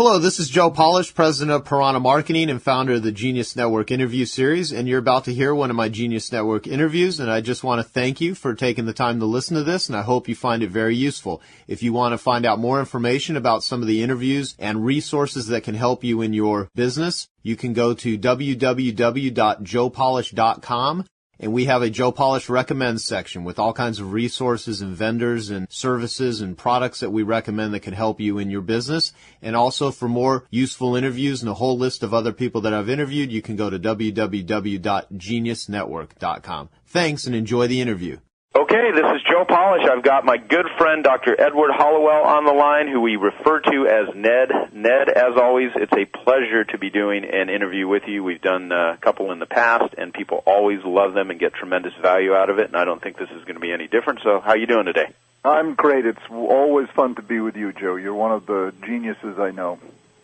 Hello, this is Joe Polish, president of Piranha Marketing and founder of the Genius Network interview series, and you're about to hear one of my Genius Network interviews, and I just want to thank you for taking the time to listen to this, and I hope you find it very useful. If you want to find out more information about some of the interviews and resources that can help you in your business, you can go to www.joepolish.com. And we have a Joe Polish Recommends section with all kinds of resources and vendors and services and products that we recommend that can help you in your business. And also for more useful interviews and a whole list of other people that I've interviewed, you can go to www.geniusnetwork.com. Thanks and enjoy the interview. Okay, this is Joe Polish. I've got my good friend Dr. Edward Hallowell on the line, who we refer to as Ned. Ned, as always, it's a pleasure to be doing an interview with you. We've done a couple in the past, and people always love them and get tremendous value out of it, and I don't think this is going to be any different. So how are you doing today? I'm great. It's always fun to be with you, Joe. You're one of the geniuses I know.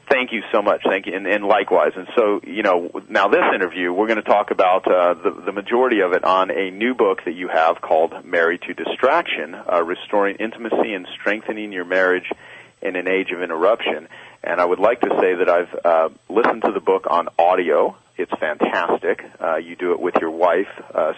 Thank you so much. Thank you, and likewise. And so, now this interview, we're going to talk about the majority of it on a new book that you have called Married to Distraction, Restoring Intimacy and Strengthening Your Marriage in an Age of Interruption. And I would like to say that I've listened to the book on audio. It's fantastic. You do it with your wife,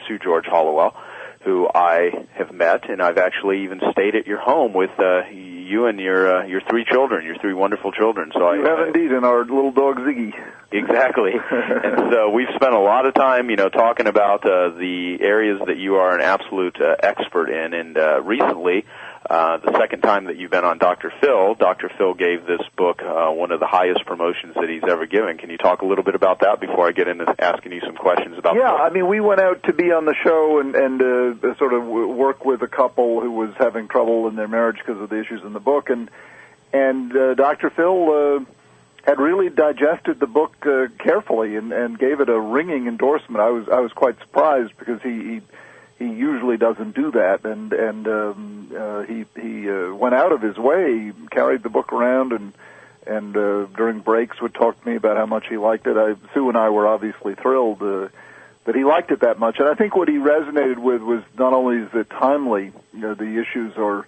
Sue George Hallowell, who I have met, and I've actually even stayed at your home with you and your three children, your three wonderful children. So you have indeed, and our little dog Ziggy. Exactly. And so we've spent a lot of time, talking about the areas that you are an absolute expert in. And recently, the second time that you've been on Dr. Phil gave this book one of the highest promotions that he's ever given. Can you talk a little bit about that before I get into asking you some questions about the book? I mean, we went out to be on the show and sort of work with a couple who was having trouble in their marriage because of the issues in the book. And Dr. Phil had really digested the book carefully and gave it a ringing endorsement. I was quite surprised because he usually doesn't do that, and he went out of his way, carried the book around, and during breaks would talk to me about how much he liked it. Sue and I were obviously thrilled that he liked it that much, and I think what he resonated with was not only is it timely, the issues are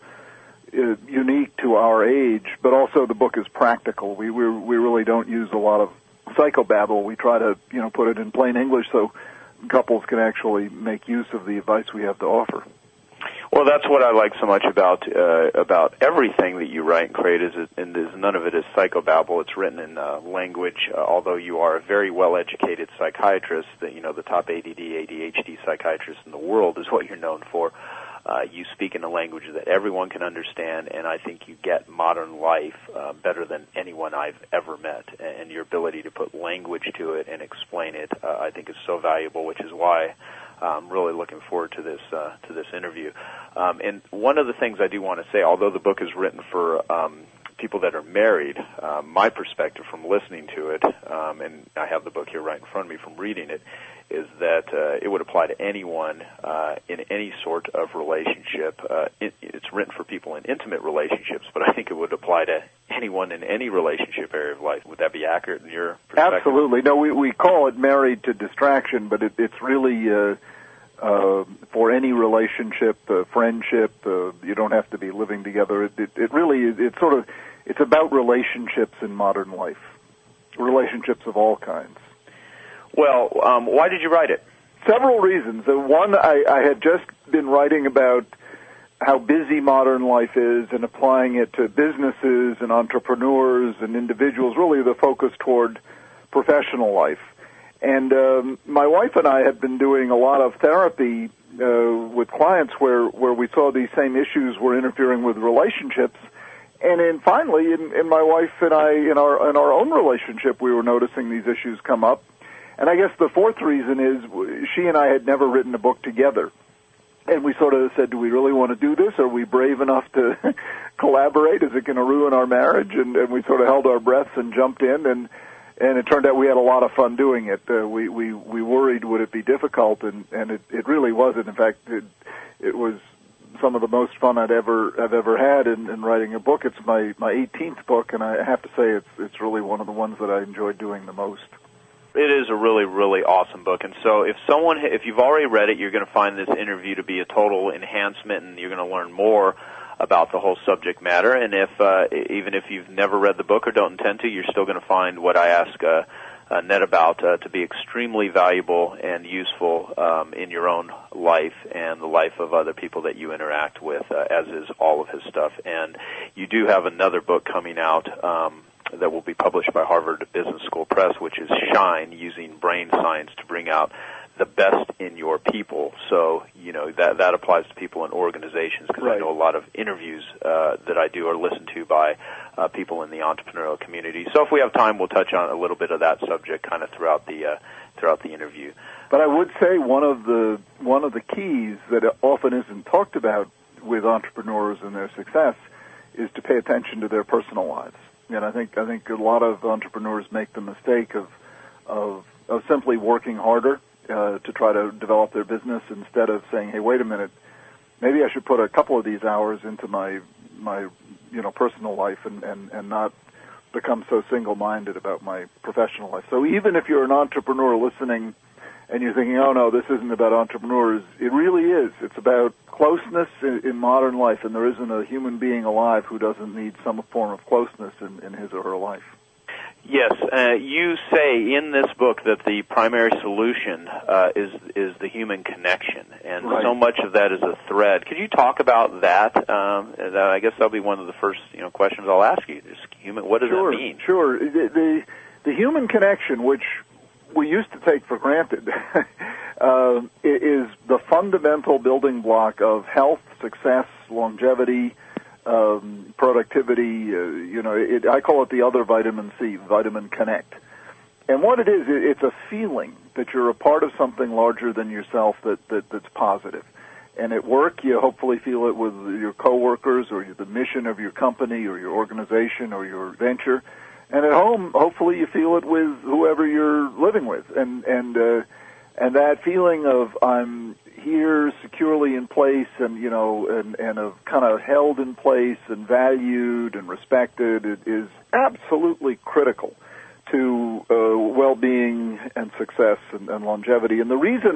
unique to our age, but also the book is practical. We really don't use a lot of psychobabble. We try to put it in plain English so couples can actually make use of the advice we have to offer. Well, that's what I like so much about everything that you write and create. None of it is psychobabble. It's written in language. Although you are a very well-educated psychiatrist, the top ADD, ADHD psychiatrist in the world is what you're known for. You speak in a language that everyone can understand, and I think you get modern life better than anyone I've ever met. And your ability to put language to it and explain it, I think, is so valuable, which is why I'm really looking forward to this interview. And one of the things I do want to say, although the book is written for people that are married, my perspective from listening to it, and I have the book here right in front of me from reading it, is that it would apply to anyone in any sort of relationship. It's written for people in intimate relationships, but I think it would apply to anyone in any relationship area of life. Would that be accurate in your perspective? Absolutely. No, we call it Married to Distraction, but it's really for any relationship, friendship. You don't have to be living together. It really is. It's about relationships in modern life, relationships of all kinds. Well, why did you write it? Several reasons. One, I had just been writing about how busy modern life is and applying it to businesses and entrepreneurs and individuals, really the focus toward professional life. And my wife and I had been doing a lot of therapy with clients where we saw these same issues were interfering with relationships. And finally, in my wife and I, in our own relationship, we were noticing these issues come up. And I guess the fourth reason is she and I had never written a book together. And we sort of said, do we really want to do this? Are we brave enough to collaborate? Is it going to ruin our marriage? And we sort of held our breaths and jumped in. And it turned out we had a lot of fun doing it. We worried, would it be difficult? And it really wasn't. In fact, it was some of the most fun I've ever had in writing a book. It's my 18th book, and I have to say it's really one of the ones that I enjoy doing the most. It is a really, really awesome book. And so if you've already read it, you're going to find this interview to be a total enhancement, and you're going to learn more about the whole subject matter. And if even if you've never read the book or don't intend to, you're still going to find what I ask Ned about to be extremely valuable and useful in your own life and the life of other people that you interact with, as is all of his stuff. And you do have another book coming out that will be published by Harvard Business School Press, which is Shine, using brain science to bring out the best in your people. So, you know, that applies to people in organizations, because I know a lot of interviews that I do are listened to by people in the entrepreneurial community. So if we have time, we'll touch on a little bit of that subject kind of throughout the interview. But I would say one of the keys that often isn't talked about with entrepreneurs and their success is to pay attention to their personal lives. And I think a lot of entrepreneurs make the mistake of simply working harder to try to develop their business, instead of saying, hey, wait a minute, maybe I should put a couple of these hours into my personal life and not become so single-minded about my professional life. So even if you're an entrepreneur listening and you're thinking, oh, no, this isn't about entrepreneurs, it really is. It's about closeness in modern life, and there isn't a human being alive who doesn't need some form of closeness in his or her life. Yes, you say in this book that the primary solution is the human connection, and so much of that is a thread. Could you talk about that? I guess that'll be one of the first questions I'll ask you. Just human. What does it mean? Sure. The human connection, which we used to take for granted, is the fundamental building block of health, success, longevity, productivity. I call it the other vitamin C, vitamin connect. And what it is, it's a feeling that you're a part of something larger than yourself that's positive. And at work, you hopefully feel it with your coworkers, or the mission of your company or your organization or your venture. And at home, hopefully you feel it with whoever you're living with. And that feeling of I'm here securely in place and of kind of held in place and valued and respected, it is absolutely critical to well-being and success and longevity. And the reason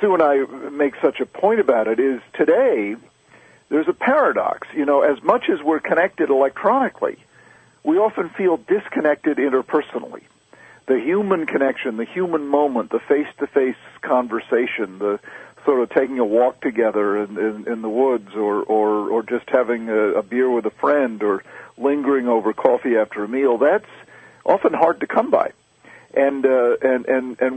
Sue and I make such a point about it is today there's a paradox. As much as we're connected electronically, we often feel disconnected interpersonally. The human connection, the human moment, the face-to-face conversation, the sort of taking a walk together in the woods, or just having a beer with a friend, or lingering over coffee after a meal, that's often hard to come by. And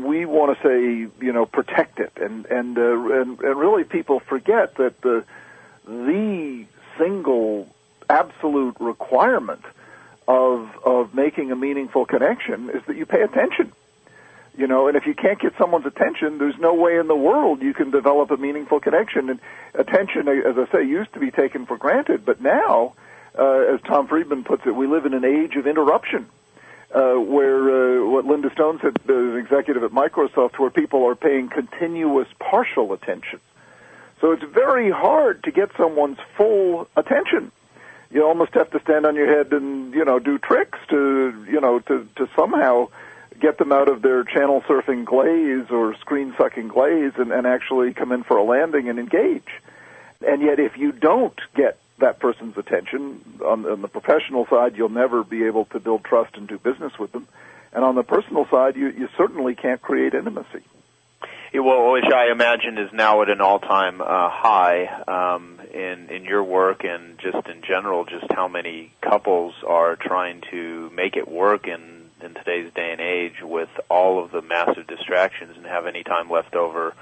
we want to say, protect it. And really people forget that the single absolute requirement of making a meaningful connection is that you pay attention. And if you can't get someone's attention, there's no way in the world you can develop a meaningful connection. And attention, as I say, used to be taken for granted, but now, as Tom Friedman puts it, we live in an age of interruption, where what Linda Stone said, as executive at Microsoft, where people are paying continuous partial attention. So it's very hard to get someone's full attention. You almost have to stand on your head and, do tricks to somehow get them out of their channel surfing glaze or screen sucking glaze and actually come in for a landing and engage. And yet if you don't get that person's attention on the professional side, you'll never be able to build trust and do business with them. And on the personal side, you certainly can't create intimacy. Well, which I imagine is now at an all-time high in your work, and just in general, just how many couples are trying to make it work in today's day and age with all of the massive distractions, and have any time left over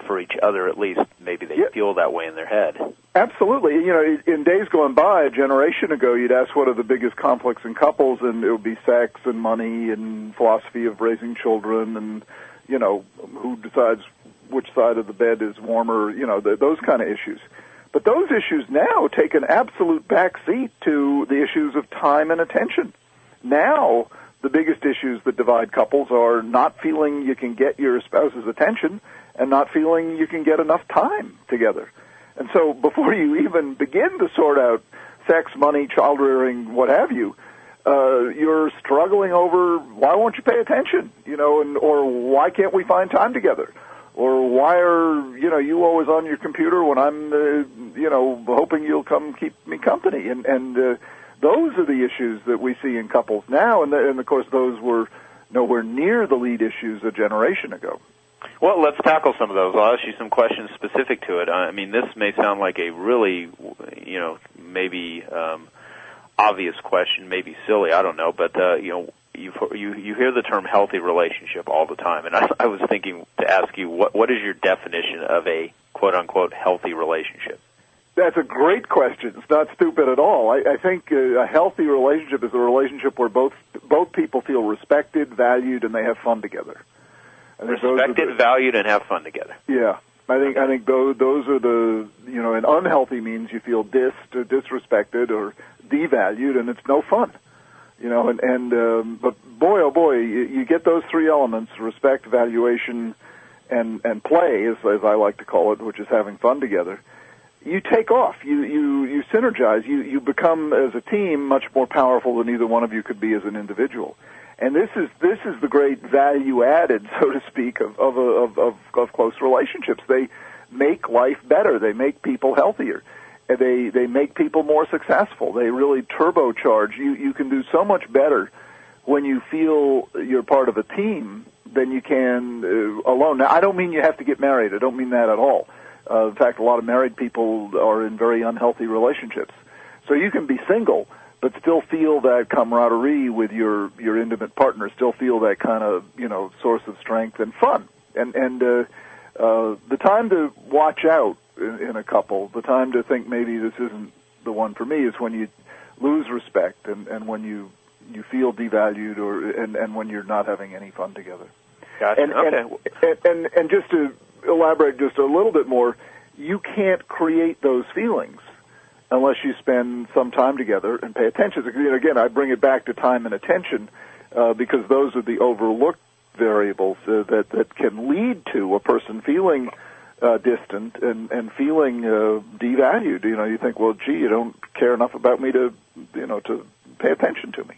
for each other. At least maybe they feel that way in their head. Absolutely. In days going by, a generation ago, you'd ask what are the biggest conflicts in couples, and it would be sex and money and philosophy of raising children and who decides which side of the bed is warmer, those kind of issues. But those issues now take an absolute backseat to the issues of time and attention. Now, the biggest issues that divide couples are not feeling you can get your spouse's attention and not feeling you can get enough time together. And so before you even begin to sort out sex, money, child rearing, what have you, you're struggling over why won't you pay attention, or why can't we find time together, Or why are, you always on your computer when I'm, hoping you'll come keep me company? And those are the issues that we see in couples now, and of course those were nowhere near the lead issues a generation ago. Well, let's tackle some of those. I'll ask you some questions specific to it. I mean, this may sound like a really, maybe obvious question, maybe silly, I don't know, but, you hear the term healthy relationship all the time, and I was thinking to ask you, what is your definition of a quote-unquote healthy relationship? That's a great question. It's not stupid at all. I think a healthy relationship is a relationship where both people feel respected, valued, and they have fun together. Respected, valued, and have fun together. Yeah. I think those are the, and unhealthy means you feel dissed or disrespected or devalued, and it's no fun. But boy, oh boy, you get those three elements: respect, valuation, and play, as I like to call it, which is having fun together. You take off. You synergize. You become, as a team, much more powerful than either one of you could be as an individual. And this is the great value added, so to speak, of close relationships. They make life better. They make people healthier. They make people more successful. They really turbocharge. You can do so much better when you feel you're part of a team than you can alone. Now, I don't mean you have to get married. I don't mean that at all. In fact, a lot of married people are in very unhealthy relationships. So you can be single, but still feel that camaraderie with your intimate partner, still feel that kind of, source of strength and fun. And the time to watch out in a couple, the time to think maybe this isn't the one for me, is when you lose respect and when you feel devalued and when you're not having any fun together. Gotcha. And just to elaborate just a little bit more, you can't create those feelings unless you spend some time together and pay attention. Again, I bring it back to time and attention because those are the overlooked variables that can lead to a person feeling distant and feeling devalued. You think, well, gee, you don't care enough about me to pay attention to me.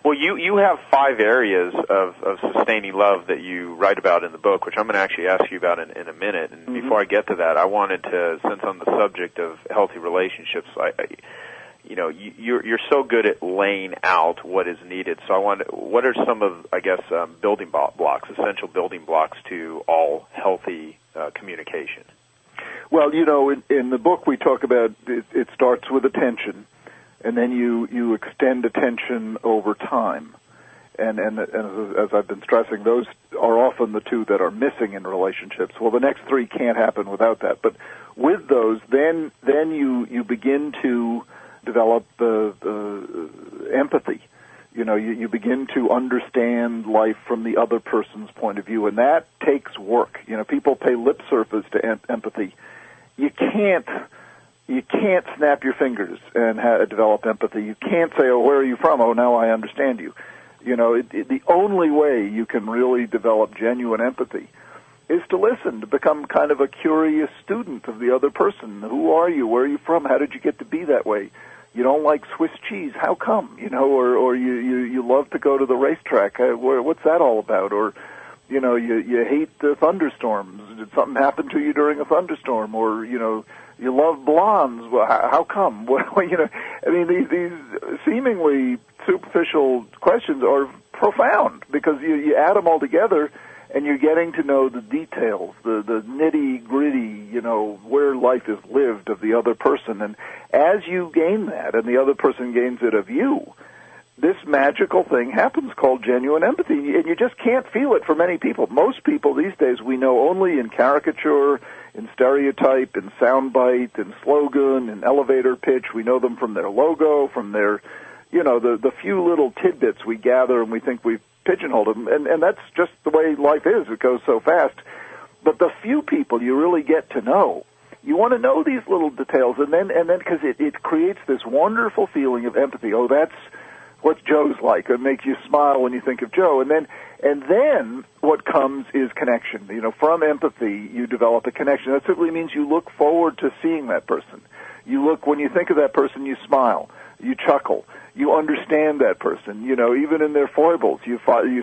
Well, you have 5 areas of sustaining love that you write about in the book, which I'm going to actually ask you about in a minute. And before I get to that, I wanted to, since on the subject of healthy relationships, you're so good at laying out what is needed. So what are some of, building blocks, essential building blocks to all healthy communication? Well, in the book we talk about it starts with attention. And then you extend attention over time. And as I've been stressing, those are often the two that are missing in relationships. Well, the next 3 can't happen without that. But with those, then you begin to develop the empathy. You begin to understand life from the other person's point of view, and that takes work. People pay lip service to empathy. You can't snap your fingers and develop empathy. You can't say, oh, where are you from? Oh, now I understand you. The only way you can really develop genuine empathy is to listen, to become kind of a curious student of the other person. Who are you? Where are you from? How did you get to be that way? You don't like Swiss cheese. How come? Or you love to go to the racetrack. What's that all about? Or, you hate the thunderstorms. Did something happen to you during a thunderstorm? Or, you love blondes. Well, how come? These seemingly superficial questions are profound because you add them all together and you're getting to know the details, the nitty-gritty, where life is lived of the other person. And as you gain that and the other person gains it of you, this magical thing happens called genuine empathy. And you just can't feel it for many people. Most people these days we know only in caricature, in stereotype, in soundbite, in slogan, in elevator pitch. We know them from their logo, from their, the few little tidbits we gather and we think we've pigeonholed them. And that's just the way life is. It goes so fast. But the few people you really get to know, you want to know these little details. And then because it creates this wonderful feeling of empathy. Oh, that's what Joe's like. It makes you smile when you think of Joe. And then what comes is connection. From empathy, you develop a connection. That simply means you look forward to seeing that person. When you think of that person, you smile, you chuckle, you understand that person. Even in their foibles, you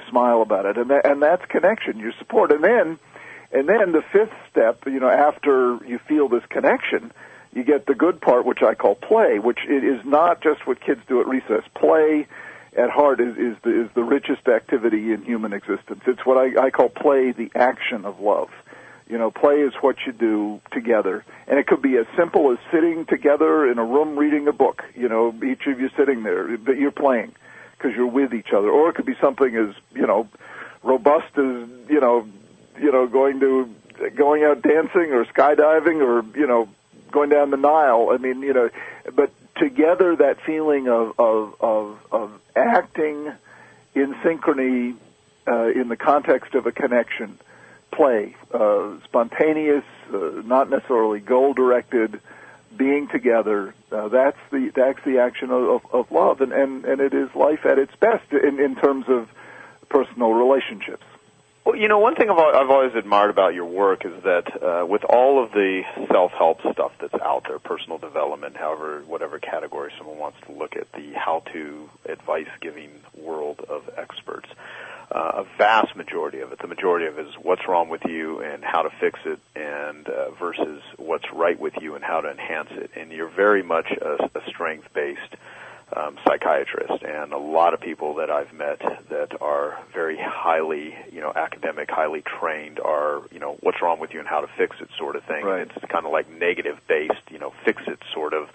smile about it. And that's connection, your support. And then And then the fifth step, after you feel this connection, you get the good part, which I call play, which it is not just what kids do at recess. Play, at heart, is the richest activity in human existence. It's what I call play, the action of love. Play is what you do together. And it could be as simple as sitting together in a room reading a book. Each of you sitting there, but you're playing because you're with each other. Or it could be something as, robust as, going out dancing or skydiving or, going down the Nile. But together that feeling of acting in synchrony in the context of a connection, play, spontaneous, not necessarily goal-directed, being together, that's the action of love, and it is life at its best in terms of personal relationships. Well, one thing I've always admired about your work is that with all of the self-help stuff that's out there, personal development, whatever category someone wants to look at, the how-to advice-giving world of experts, a vast majority of it, the majority of it is what's wrong with you and how to fix it, and versus what's right with you and how to enhance it. And you're very much a strength-based psychiatrist, and a lot of people that I've met that are very highly, academic, highly trained are, what's wrong with you and how to fix it sort of thing. Right. And it's kind of like negative-based, fix it sort of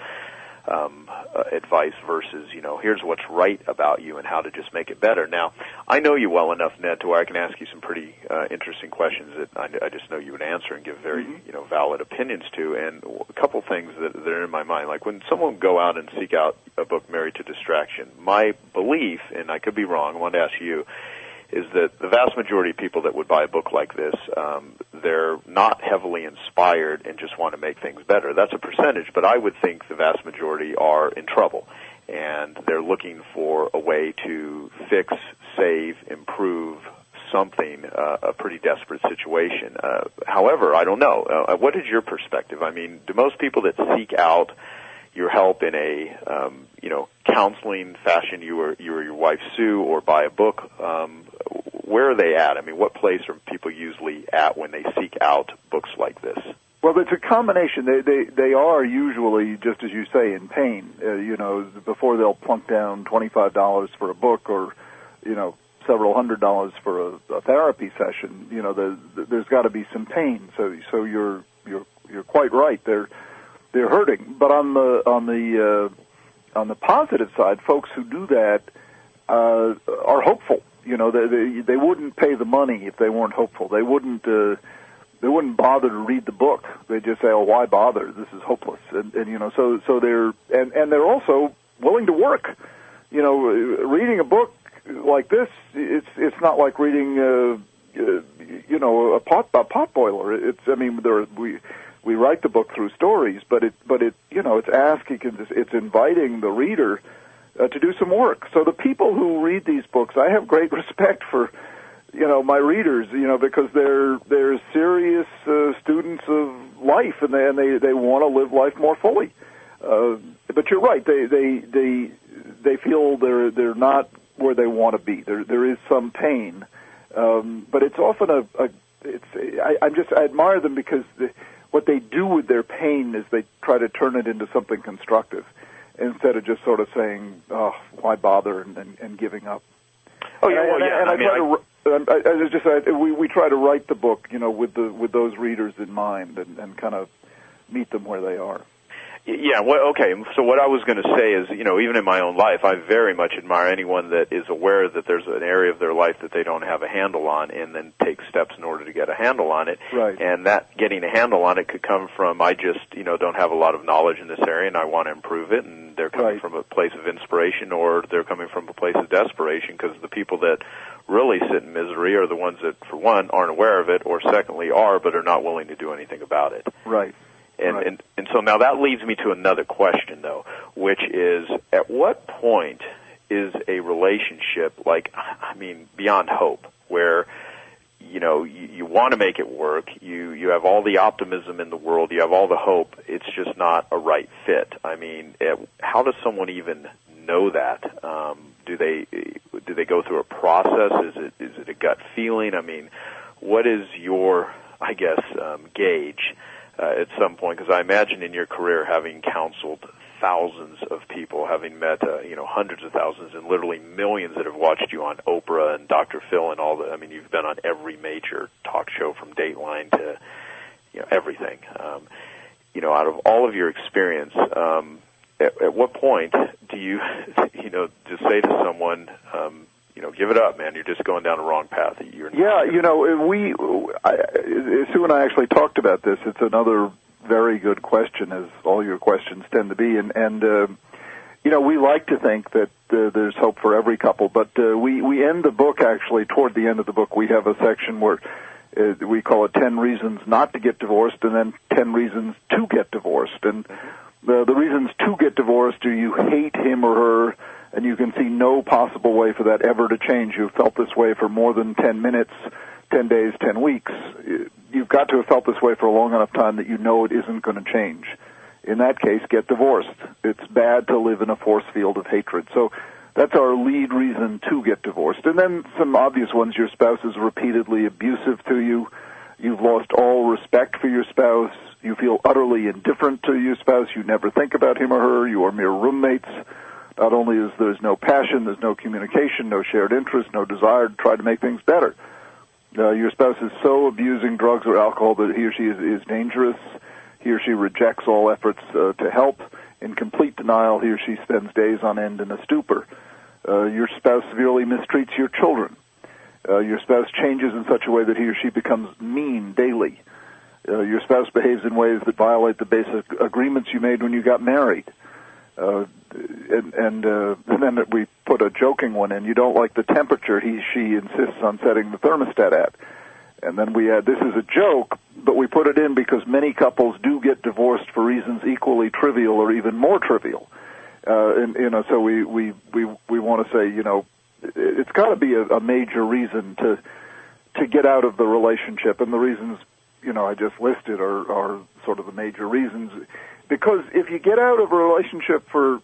advice versus, here's what's right about you and how to just make it better. Now, I know you well enough, Ned, to where I can ask you some pretty interesting questions that I just know you would answer and give very, valid opinions to. And a couple things that are in my mind, like when someone go out and seek out a book, Married to Distraction, my belief, and I could be wrong, I wanted to ask you, is that the vast majority of people that would buy a book like this, they're not heavily inspired and just want to make things better. That's a percentage, but I would think the vast majority are in trouble, and they're looking for a way to fix, save, improve something, a pretty desperate situation. However, I don't know. What is your perspective? I mean, do most people that seek out your help in a, counseling fashion, you or your wife Sue, or buy a book, where are they at? I mean, what place are people usually at when they seek out books like this? Well, it's a combination. They are usually, just as you say, in pain. Before they'll plunk down $25 for a book or, several $100s for a therapy session. There's got to be some pain. So you're quite right. They're hurting. But on the positive side, folks who do that are hopeful. They wouldn't pay the money if they weren't hopeful. They wouldn't bother to read the book. They just say, "Oh, why bother? This is hopeless." And so they're also willing to work. Reading a book like this, it's not like reading a pot boiler. We write the book through stories, but it's asking, it's inviting the reader to do some work. So the people who read these books, I have great respect for, my readers, because they're serious students of life, and they want to live life more fully. But you're right, they feel they're not where they want to be. There is some pain, but it's often I admire them because what they do with their pain is they try to turn it into something constructive, instead of just sort of saying, "Oh, why bother?" and giving up. Oh yeah, well, yeah. We try to write the book, with those readers in mind, and kind of meet them where they are. Yeah, well, okay. So what I was going to say is, even in my own life, I very much admire anyone that is aware that there's an area of their life that they don't have a handle on, and then take steps in order to get a handle on it. Right. And that getting a handle on it could come from, I just, don't have a lot of knowledge in this area, and I want to improve it, and they're coming from a place of inspiration, or they're coming from a place of desperation, because the people that really sit in misery are the ones that, for one, aren't aware of it, or secondly, are, but are not willing to do anything about it. Right. And so now that leads me to another question, though, which is, at what point is a relationship, beyond hope, where, you want to make it work, you have all the optimism in the world, you have all the hope, it's just not a right fit? I mean, how does someone even know that? Do they go through a process? Is it a gut feeling? I mean, what is your gauge at some point? Because I imagine in your career, having counseled thousands of people, having met hundreds of thousands and literally millions that have watched you on Oprah and Dr. Phil and all the. I mean, you've been on every major talk show from Dateline to everything. Out of all of your experience, at what point do you just say to someone, give it up, man, you're just going down the wrong path. Sue and I actually talked about this. It's another very good question, as all your questions tend to be, and we like to think that there's hope for every couple, but we end the book, actually, toward the end of the book, we have a section where we call it 10 reasons not to get divorced, and then 10 reasons to get divorced. And the reasons to get divorced are you hate him or her, and you can see no possible way for that ever to change. You've felt this way for more than 10 minutes, 10 days, 10 weeks. You've got to have felt this way for a long enough time that you know it isn't going to change. In that case, get divorced. It's bad to live in a force field of hatred. So that's our lead reason to get divorced. And then some obvious ones: your spouse is repeatedly abusive to you, you've lost all respect for your spouse, you feel utterly indifferent to your spouse, you never think about him or her, you are mere roommates. Not only is there's no passion, there's no communication, no shared interest, no desire to try to make things better. Your spouse is so abusing drugs or alcohol that he or she is dangerous. He or she rejects all efforts to help. In complete denial, he or she spends days on end in a stupor. Your spouse severely mistreats your children. Your spouse changes in such a way that he or she becomes mean daily. Your spouse behaves in ways that violate the basic agreements you made when you got married. And then we put a joking one in. You don't like the temperature she insists on setting the thermostat at. And then we add, this is a joke, but we put it in because many couples do get divorced for reasons equally trivial or even more trivial. So we want to say, it's got to be a major reason to get out of the relationship, and the reasons, I just listed are sort of the major reasons. Because if you get out of a relationship for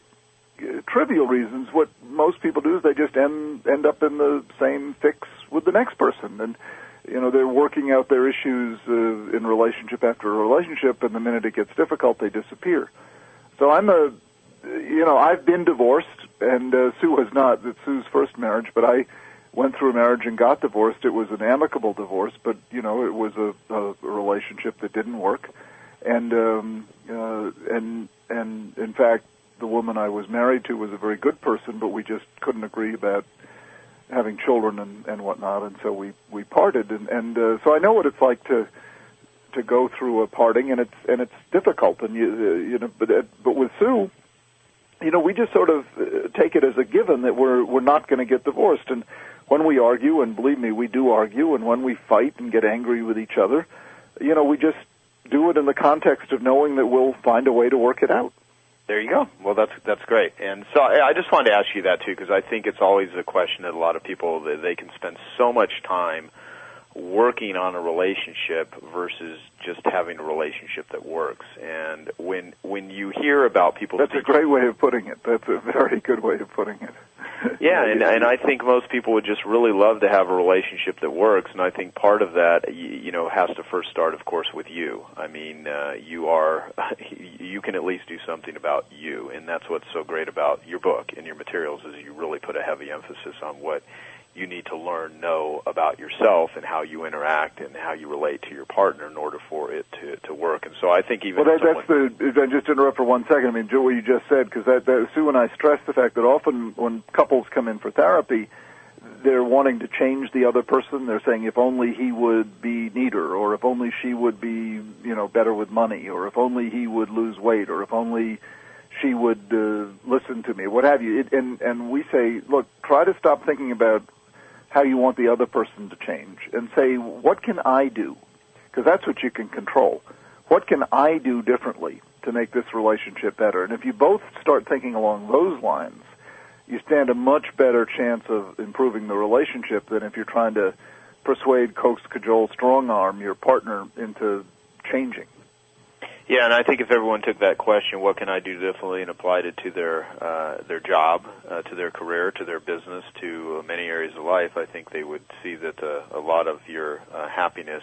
trivial reasons, what most people do is they just end up in the same fix with the next person, and they're working out their issues in relationship after relationship, and the minute it gets difficult, they disappear. So I've been divorced, and Sue has not. It's Sue's first marriage, but I went through a marriage and got divorced. It was an amicable divorce, but it was a relationship that didn't work, and in fact, the woman I was married to was a very good person, but we just couldn't agree about having children and whatnot, and so we parted, and so I know what it's like to go through a parting, and it's difficult, and but with Sue, we just sort of take it as a given that we're not going to get divorced, and when we argue, and believe me, we do argue, and when we fight and get angry with each other, we just do it in the context of knowing that we'll find a way to work it out. There you go. Well, that's great. And so I just wanted to ask you that, too, because I think it's always a question that a lot of people, they can spend so much time working on a relationship versus just having a relationship that works. And when you hear about people... That's a great way of putting it. That's a very good way of putting it. Yeah, and I think most people would just really love to have a relationship that works, and I think part of that, has to first start, of course, with you. I mean, you can at least do something about you, and that's what's so great about your book and your materials is you really put a heavy emphasis on what you need to know about yourself and how you interact and how you relate to your partner in order for it to work. And so I think even... Well, if I just interrupt for 1 second, I mean, Joe, what you just said, because Sue and I stress the fact that often when couples come in for therapy, they're wanting to change the other person. They're saying, if only he would be neater, or if only she would be, better with money, or if only he would lose weight, or if only she would listen to me, what have you. And we say, look, try to stop thinking about how you want the other person to change, and say, what can I do? Because that's what you can control. What can I do differently to make this relationship better? And if you both start thinking along those lines, you stand a much better chance of improving the relationship than if you're trying to persuade, coax, cajole, strong-arm your partner into changing. Yeah, and I think if everyone took that question, what can I do differently, and applied it to their job, to their career, to their business, to many areas of life, I think they would see that a lot of your happiness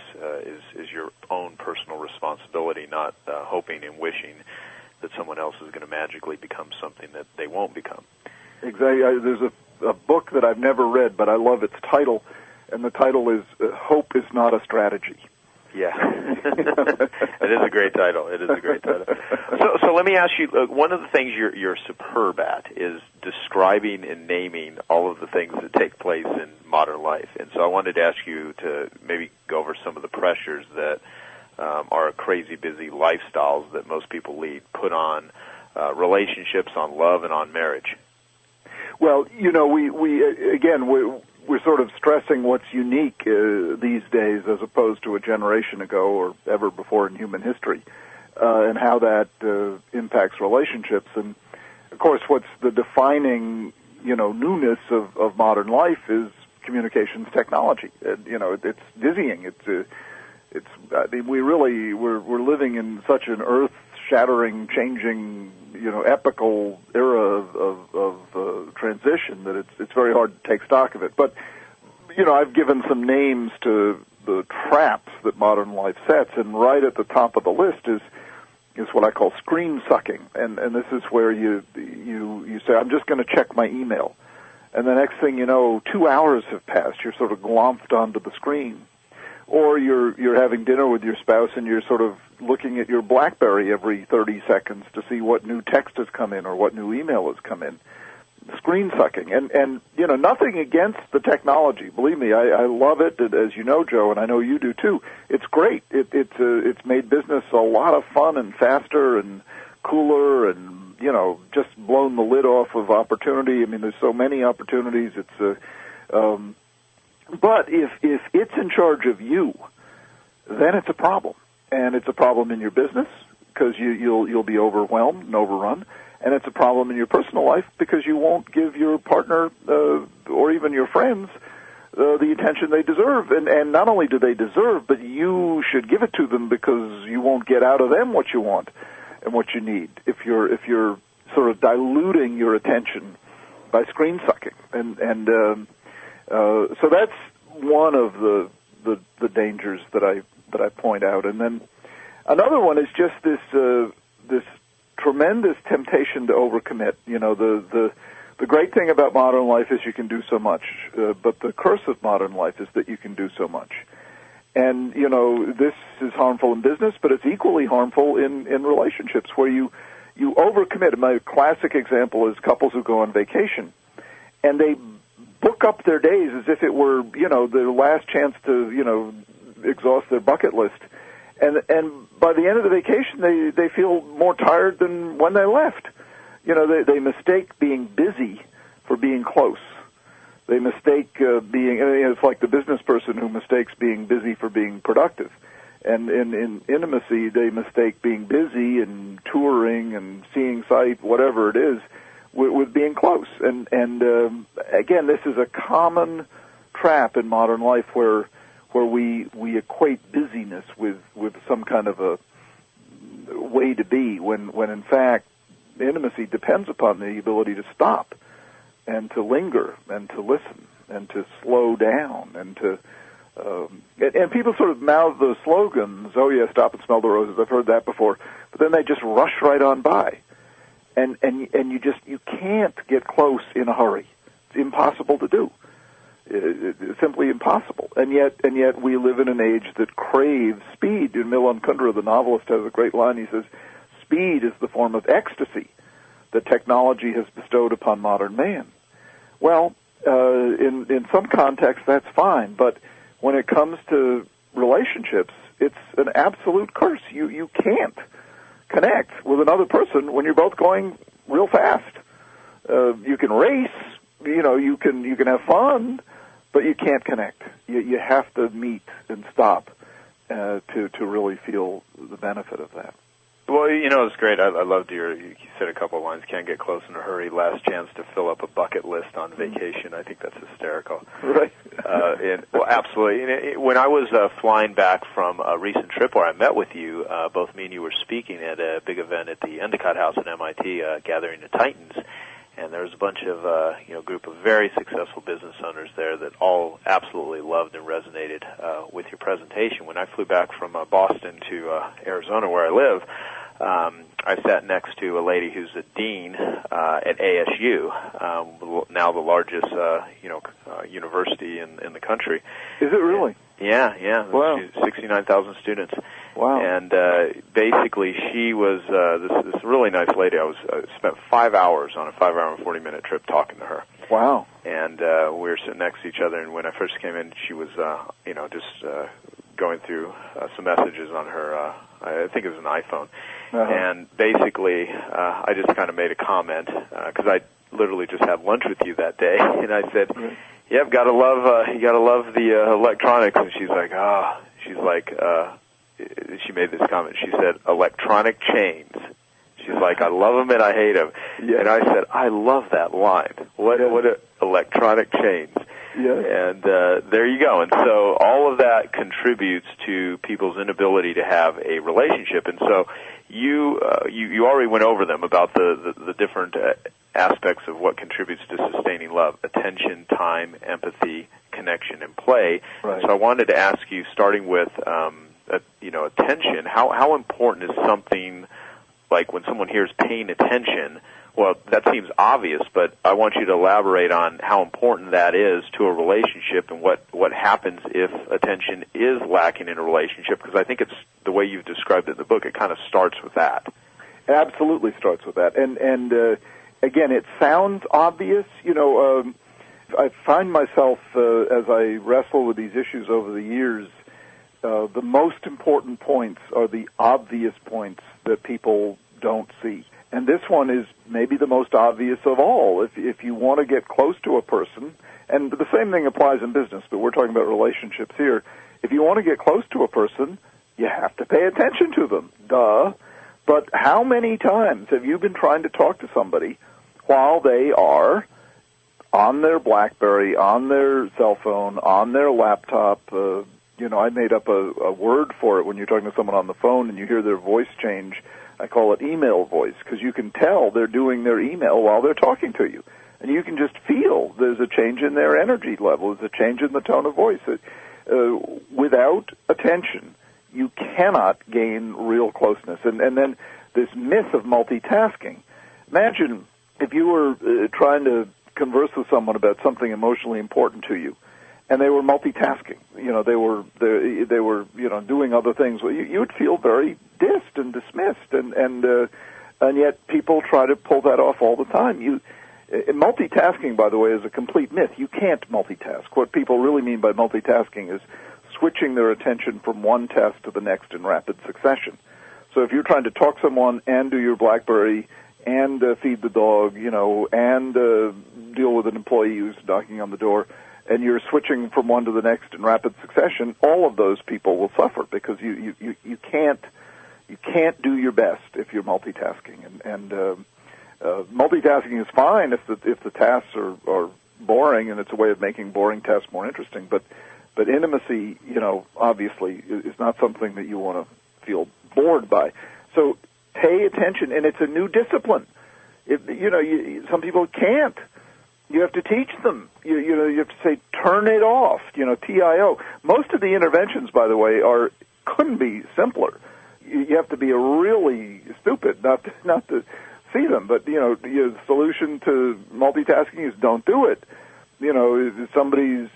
is your own personal responsibility, not hoping and wishing that someone else is going to magically become something that they won't become. Exactly. There's a book that I've never read, but I love its title, and the title is Hope is Not a Strategy. Yeah, it is a great title. It is a great title. So let me ask you, one of the things you're superb at is describing and naming all of the things that take place in modern life. And so I wanted to ask you to maybe go over some of the pressures that are crazy busy lifestyles that most people lead, put on relationships, on love, and on marriage. Well, we're sort of stressing what's unique these days as opposed to a generation ago or ever before in human history, and how that impacts relationships. And, of course, what's the defining, newness of modern life is communications technology. It's dizzying. We're living in such an earth-shattering, changing, epical era of transition that it's very hard to take stock of it. But, I've given some names to the traps that modern life sets, and right at the top of the list is what I call screen sucking. And this is where you say, I'm just going to check my email. And the next thing you know, 2 hours have passed. You're sort of glomped onto the screen. Or you're having dinner with your spouse and you're sort of looking at your BlackBerry every 30 seconds to see what new text has come in or what new email has come in. Screen sucking. And nothing against the technology. Believe me, I love it, as you know, Joe, and I know you do too. It's great. It's made business a lot of fun and faster and cooler and, just blown the lid off of opportunity. I mean, there's so many opportunities. But if it's in charge of you, then it's a problem, and it's a problem in your business because you'll be overwhelmed and overrun, and it's a problem in your personal life because you won't give your partner or even your friends the attention they deserve, and not only do they deserve, but you should give it to them because you won't get out of them what you want and what you need if you're sort of diluting your attention by screen sucking, and so that's one of the dangers that I point out. And then another one is just this tremendous temptation to overcommit. The great thing about modern life is you can do so much, but the curse of modern life is that you can do so much. And this is harmful in business, but it's equally harmful in relationships where you overcommit. My classic example is couples who go on vacation and they book up their days as if it were, their last chance to, exhaust their bucket list. And by the end of the vacation, they feel more tired than when they left. They mistake being busy for being close. They mistake it's like the business person who mistakes being busy for being productive. And in intimacy, they mistake being busy and touring and seeing sight, whatever it is, with being close. And again, this is a common trap in modern life where we equate busyness with some kind of a way to be when in fact intimacy depends upon the ability to stop and to linger and to listen and to slow down and to and people sort of mouth those slogans, oh yeah, stop and smell the roses. I've heard that before, but then they just rush right on by. And you can't get close in a hurry. It's impossible to do. It's simply impossible. And yet we live in an age that craves speed. In Milan Kundera, the novelist, has a great line. He says, speed is the form of ecstasy that technology has bestowed upon modern man. Well, in some contexts, that's fine. But when it comes to relationships, it's an absolute curse. You can't connect with another person when you're both going real fast. You can race, you can have fun, but you can't connect. You have to meet and stop to really feel the benefit of that. Well, it's great. I loved you said a couple of lines, can't get close in a hurry, last chance to fill up a bucket list on vacation. I think that's hysterical. Right. Well, absolutely. When I was flying back from a recent trip where I met with you, both me and you were speaking at a big event at the Endicott House at MIT, Gathering the Titans, and there was a bunch of, group of very successful business owners there that all absolutely loved and resonated with your presentation. When I flew back from Boston to Arizona, where I live, I sat next to a lady who's a dean at ASU, now the largest, university in the country. Is it really? Yeah. Wow. 69,000 students. Wow. And basically, she was this really nice lady. I spent 5 hours on a 5-hour and 40-minute trip talking to her. Wow. And we were sitting next to each other. And when I first came in, she was, just going through some messages on her. I think it was an iPhone. Uh-huh. And basically, I just kind of made a comment because I literally just had lunch with you that day, and I said, "Yep, you gotta love the electronics." And she's like, she made this comment. She said, "Electronic chains." She's like, "I love them and I hate them." Yeah. And I said, "I love that line. What electronic chains?" Yeah. And there you go. And so all of that contributes to people's inability to have a relationship. And so you already went over them about the different aspects of what contributes to sustaining love: attention, time, empathy, connection, and play. Right. So I wanted to ask you, starting with attention, how important is something like when someone hears paying attention? Well, that seems obvious, but I want you to elaborate on how important that is to a relationship and what happens if attention is lacking in a relationship, because I think it's the way you've described it in the book. It kind of starts with that. It absolutely starts with that. And again, it sounds obvious. I find myself, as I wrestle with these issues over the years, the most important points are the obvious points that people don't see. And this one is maybe the most obvious of all. If you want to get close to a person, and the same thing applies in business, but we're talking about relationships here. If you want to get close to a person, you have to pay attention to them. Duh. But how many times have you been trying to talk to somebody while they are on their BlackBerry, on their cell phone, on their laptop? I made up a word for it when you're talking to someone on the phone and you hear their voice change. I call it email voice, because you can tell they're doing their email while they're talking to you. And you can just feel there's a change in their energy level, there's a change in the tone of voice. Without attention, you cannot gain real closeness. And then this myth of multitasking. Imagine if you were trying to converse with someone about something emotionally important to you, and they were multitasking. They were doing other things. Well, you would feel very dissed and dismissed, and yet people try to pull that off all the time. Multitasking, by the way, is a complete myth. You can't multitask. What people really mean by multitasking is switching their attention from one task to the next in rapid succession. So if you're trying to talk to someone and do your BlackBerry and feed the dog, and deal with an employee who's knocking on the door, and you're switching from one to the next in rapid succession, all of those people will suffer, because you can't do your best if you're multitasking. And multitasking is fine if the tasks are boring, and it's a way of making boring tasks more interesting. But intimacy, obviously is not something that you want to feel bored by. So pay attention, and it's a new discipline. Some people can't. You have to teach them. You have to say, turn it off, TIO. Most of the interventions, by the way, couldn't be simpler. You have to be really stupid not to see them. But, the solution to multitasking is don't do it. If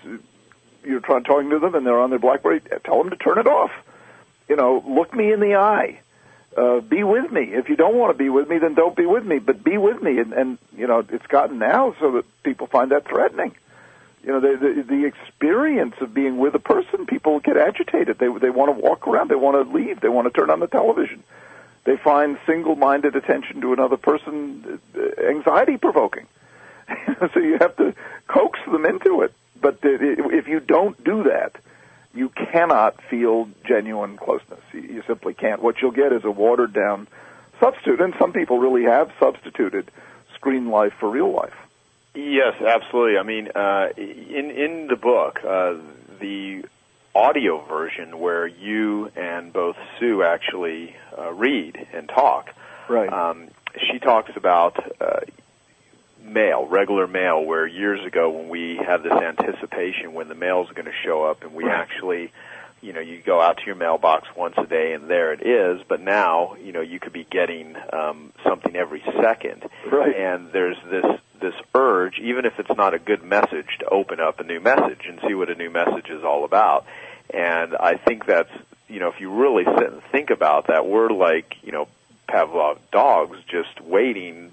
you're talking to them and they're on their BlackBerry, tell them to turn it off. Look me in the eye. Be with me. If you don't want to be with me, then don't be with me. But be with me, and it's gotten now so that people find that threatening. The experience of being with a person, people get agitated. They want to walk around. They want to leave. They want to turn on the television. They find single-minded attention to another person anxiety-provoking. So you have to coax them into it. But if you don't do that, you cannot feel genuine closeness. You simply can't. What you'll get is a watered-down substitute, and some people really have substituted screen life for real life. Yes, absolutely. I mean, in the book, the audio version where you and both Sue actually read and talk, right? She talks about mail, regular mail, where years ago when we had this anticipation when the mail's going to show up, and we actually, you go out to your mailbox once a day and there it is, but now, you could be getting something every second. Right. And there's this urge, even if it's not a good message, to open up a new message and see what a new message is all about. And I think that's, if you really sit and think about that, we're like, Pavlov dogs just waiting,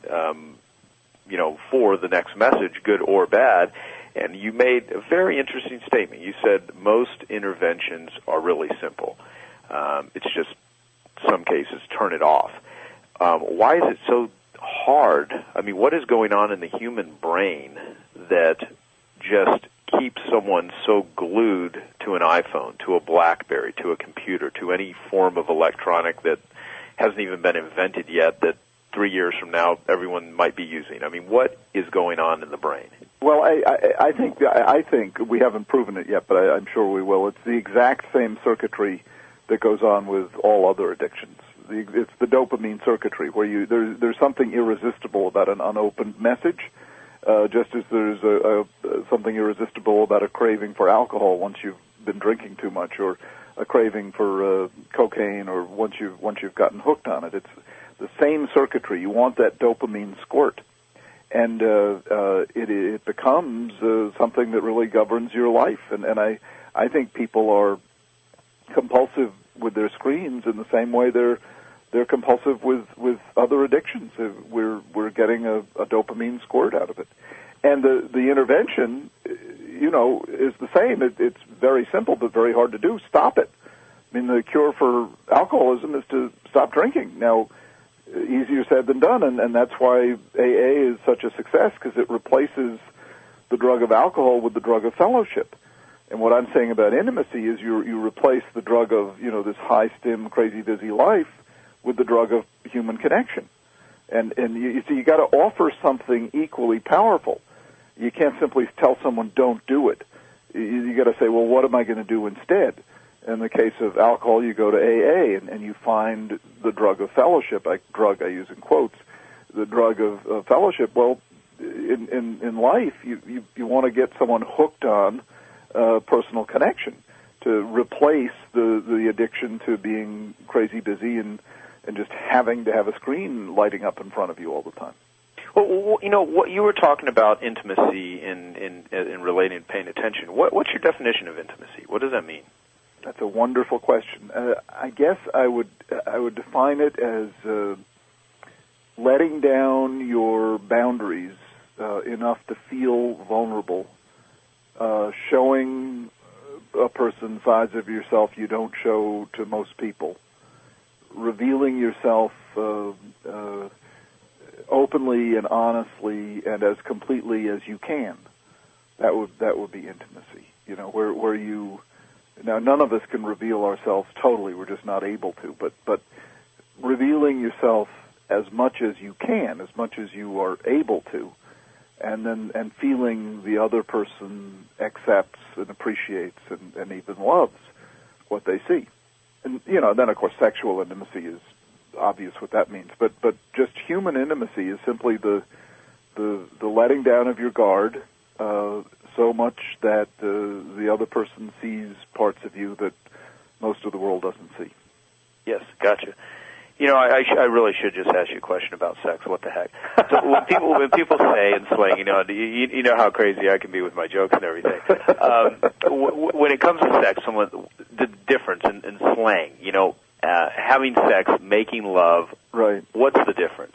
for the next message, good or bad. And you made a very interesting statement. You said most interventions are really simple. It's just, some cases, turn it off. Why is it so hard? I mean, what is going on in the human brain that just keeps someone so glued to an iPhone, to a BlackBerry, to a computer, to any form of electronic that hasn't even been invented yet, that 3 years from now everyone might be using? I mean, what is going on in the brain? Well, I think we haven't proven it yet, but I'm sure we will. It's the exact same circuitry that goes on with all other addictions. It's the dopamine circuitry, where there's something irresistible about an unopened message, just as there's something irresistible about a craving for alcohol once you've been drinking too much, or a craving for cocaine, or once you've gotten hooked on it. It's the same circuitry. You want that dopamine squirt, and it becomes something that really governs your life. And I think people are compulsive with their screens in the same way they're compulsive with other addictions. We're getting a dopamine squirt out of it, and the intervention, is the same. It's very simple but very hard to do. Stop it. I mean, the cure for alcoholism is to stop drinking. Now, easier said than done, and that's why AA is such a success, because it replaces the drug of alcohol with the drug of fellowship. And what I'm saying about intimacy is you replace the drug of, this high-stim, crazy, busy life with the drug of human connection. And you see, you got to offer something equally powerful. You can't simply tell someone, don't do it. You got to say, well, what am I going to do instead? In the case of alcohol, you go to AA and you find the drug of fellowship. Drug I use in quotes, the drug of fellowship. Well, in life, you want to get someone hooked on personal connection to replace the addiction to being crazy busy and just having to have a screen lighting up in front of you all the time. Well, what you were talking about intimacy in relating to paying attention. What's your definition of intimacy? What does that mean? That's a wonderful question. I guess I would define it as letting down your boundaries enough to feel vulnerable, showing a person sides of yourself you don't show to most people, revealing yourself openly and honestly and as completely as you can. That would be intimacy. Where you. Now, none of us can reveal ourselves totally. We're just not able to. But revealing yourself as much as you can, as much as you are able to, and feeling the other person accepts and appreciates and even loves what they see. And, then, of course, sexual intimacy is obvious what that means. But just human intimacy is simply the letting down of your guard, so much that the other person sees parts of you that most of the world doesn't see. Yes, gotcha. I really should just ask you a question about sex. What the heck? So when people say in slang, you know how crazy I can be with my jokes and everything. When it comes to sex, the difference in slang, having sex, making love. Right. What's the difference?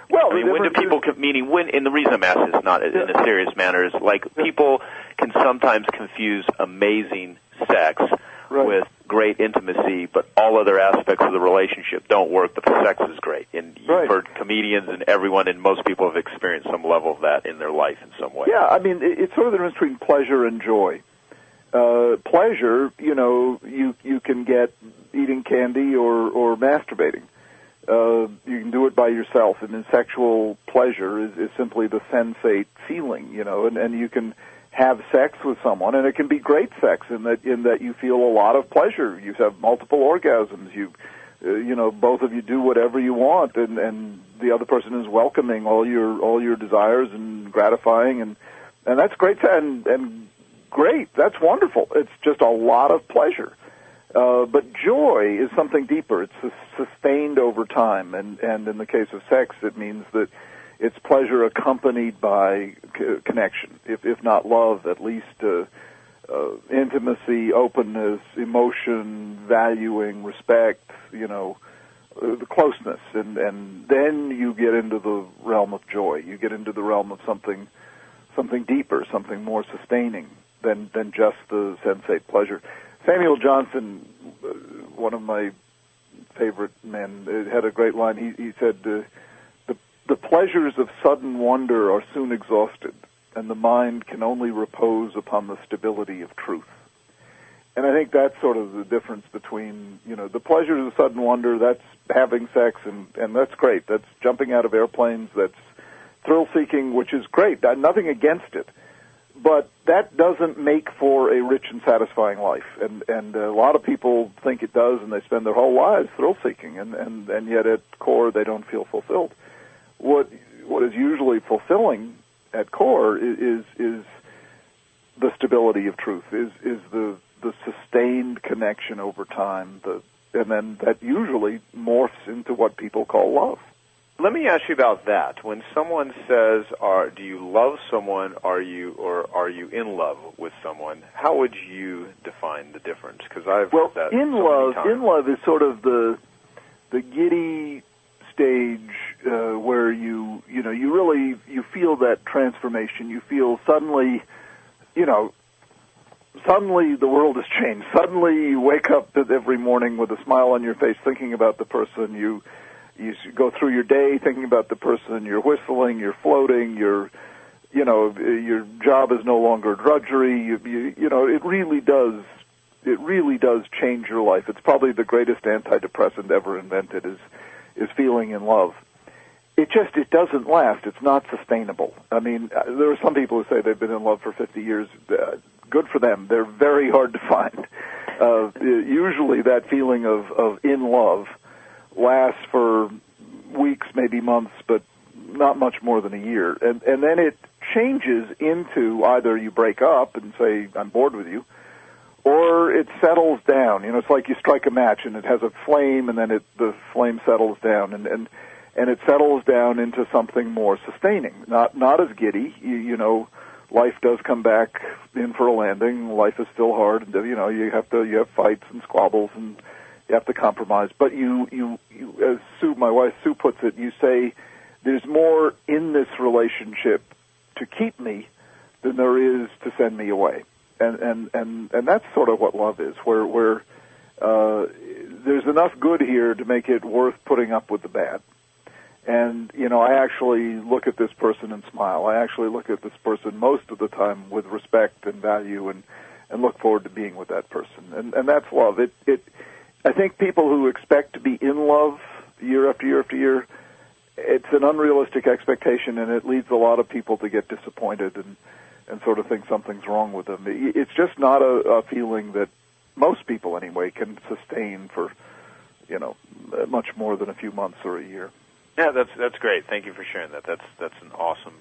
Well, when do people, and the reason I'm asking this not in a serious manner is, people can sometimes confuse amazing sex with great intimacy, but all other aspects of the relationship don't work, but the sex is great. And you've heard comedians and everyone, and most people have experienced some level of that in their life in some way. Yeah, I mean, it's sort of the difference between pleasure and joy. Pleasure, you can get eating candy or masturbating. You can do it by yourself, and then sexual pleasure is simply the sensate feeling, and you can have sex with someone, and it can be great sex in that you feel a lot of pleasure. You have multiple orgasms. Both of you do whatever you want, and the other person is welcoming all your desires and gratifying, and that's great, and great. That's wonderful. It's just a lot of pleasure. But joy is something deeper. It's sustained over time, and in the case of sex, it means that it's pleasure accompanied by connection, if not love, at least intimacy, openness, emotion, valuing, respect, the closeness, and then you get into the realm of joy. You get into the realm of something deeper, something more sustaining than just the sensate pleasure. Samuel Johnson, one of my favorite men, had a great line. He said, the pleasures of sudden wonder are soon exhausted, and the mind can only repose upon the stability of truth. And I think that's sort of the difference between, the pleasures of sudden wonder, that's having sex, and that's great. That's jumping out of airplanes, that's thrill-seeking, which is great. Nothing against it. But that doesn't make for a rich and satisfying life, and a lot of people think it does, and they spend their whole lives thrill-seeking, and yet at core they don't feel fulfilled. What is usually fulfilling at core is the stability of truth, is the sustained connection over time, and then that usually morphs into what people call love. Let me ask you about that. When someone says, do you love someone, are you in love with someone, how would you define the difference? Because I've heard that in love is sort of the giddy stage where you feel that transformation. You feel suddenly the world has changed. Suddenly you wake up every morning with a smile on your face thinking about the person. You go through your day thinking about the person. You're whistling, you're floating, your job is no longer drudgery. It really does change your life. It's probably the greatest antidepressant ever invented is feeling in love. It doesn't last. It's not sustainable. I mean, there are some people who say they've been in love for 50 years. Good for them. They're very hard to find. Usually that feeling of in love lasts for weeks, maybe months, but not much more than a year. And then it changes into either you break up and say, I'm bored with you, or it settles down. It's like you strike a match and it has a flame, and then the flame settles down, and it settles down into something more sustaining, not as giddy. Life does come back in for a landing. Life is still hard. You have fights and squabbles, and you have to compromise. But you as my wife Sue puts it, you say there's more in this relationship to keep me than there is to send me away. And that's sort of what love is, where there's enough good here to make it worth putting up with the bad. And, I actually look at this person and smile. I actually look at this person most of the time with respect and value and look forward to being with that person. And that's love. I think people who expect to be in love year after year after year, it's an unrealistic expectation, and it leads a lot of people to get disappointed and sort of think something's wrong with them. It's just not a feeling that most people, anyway, can sustain for, much more than a few months or a year. Yeah, that's great. Thank you for sharing that. That's an awesome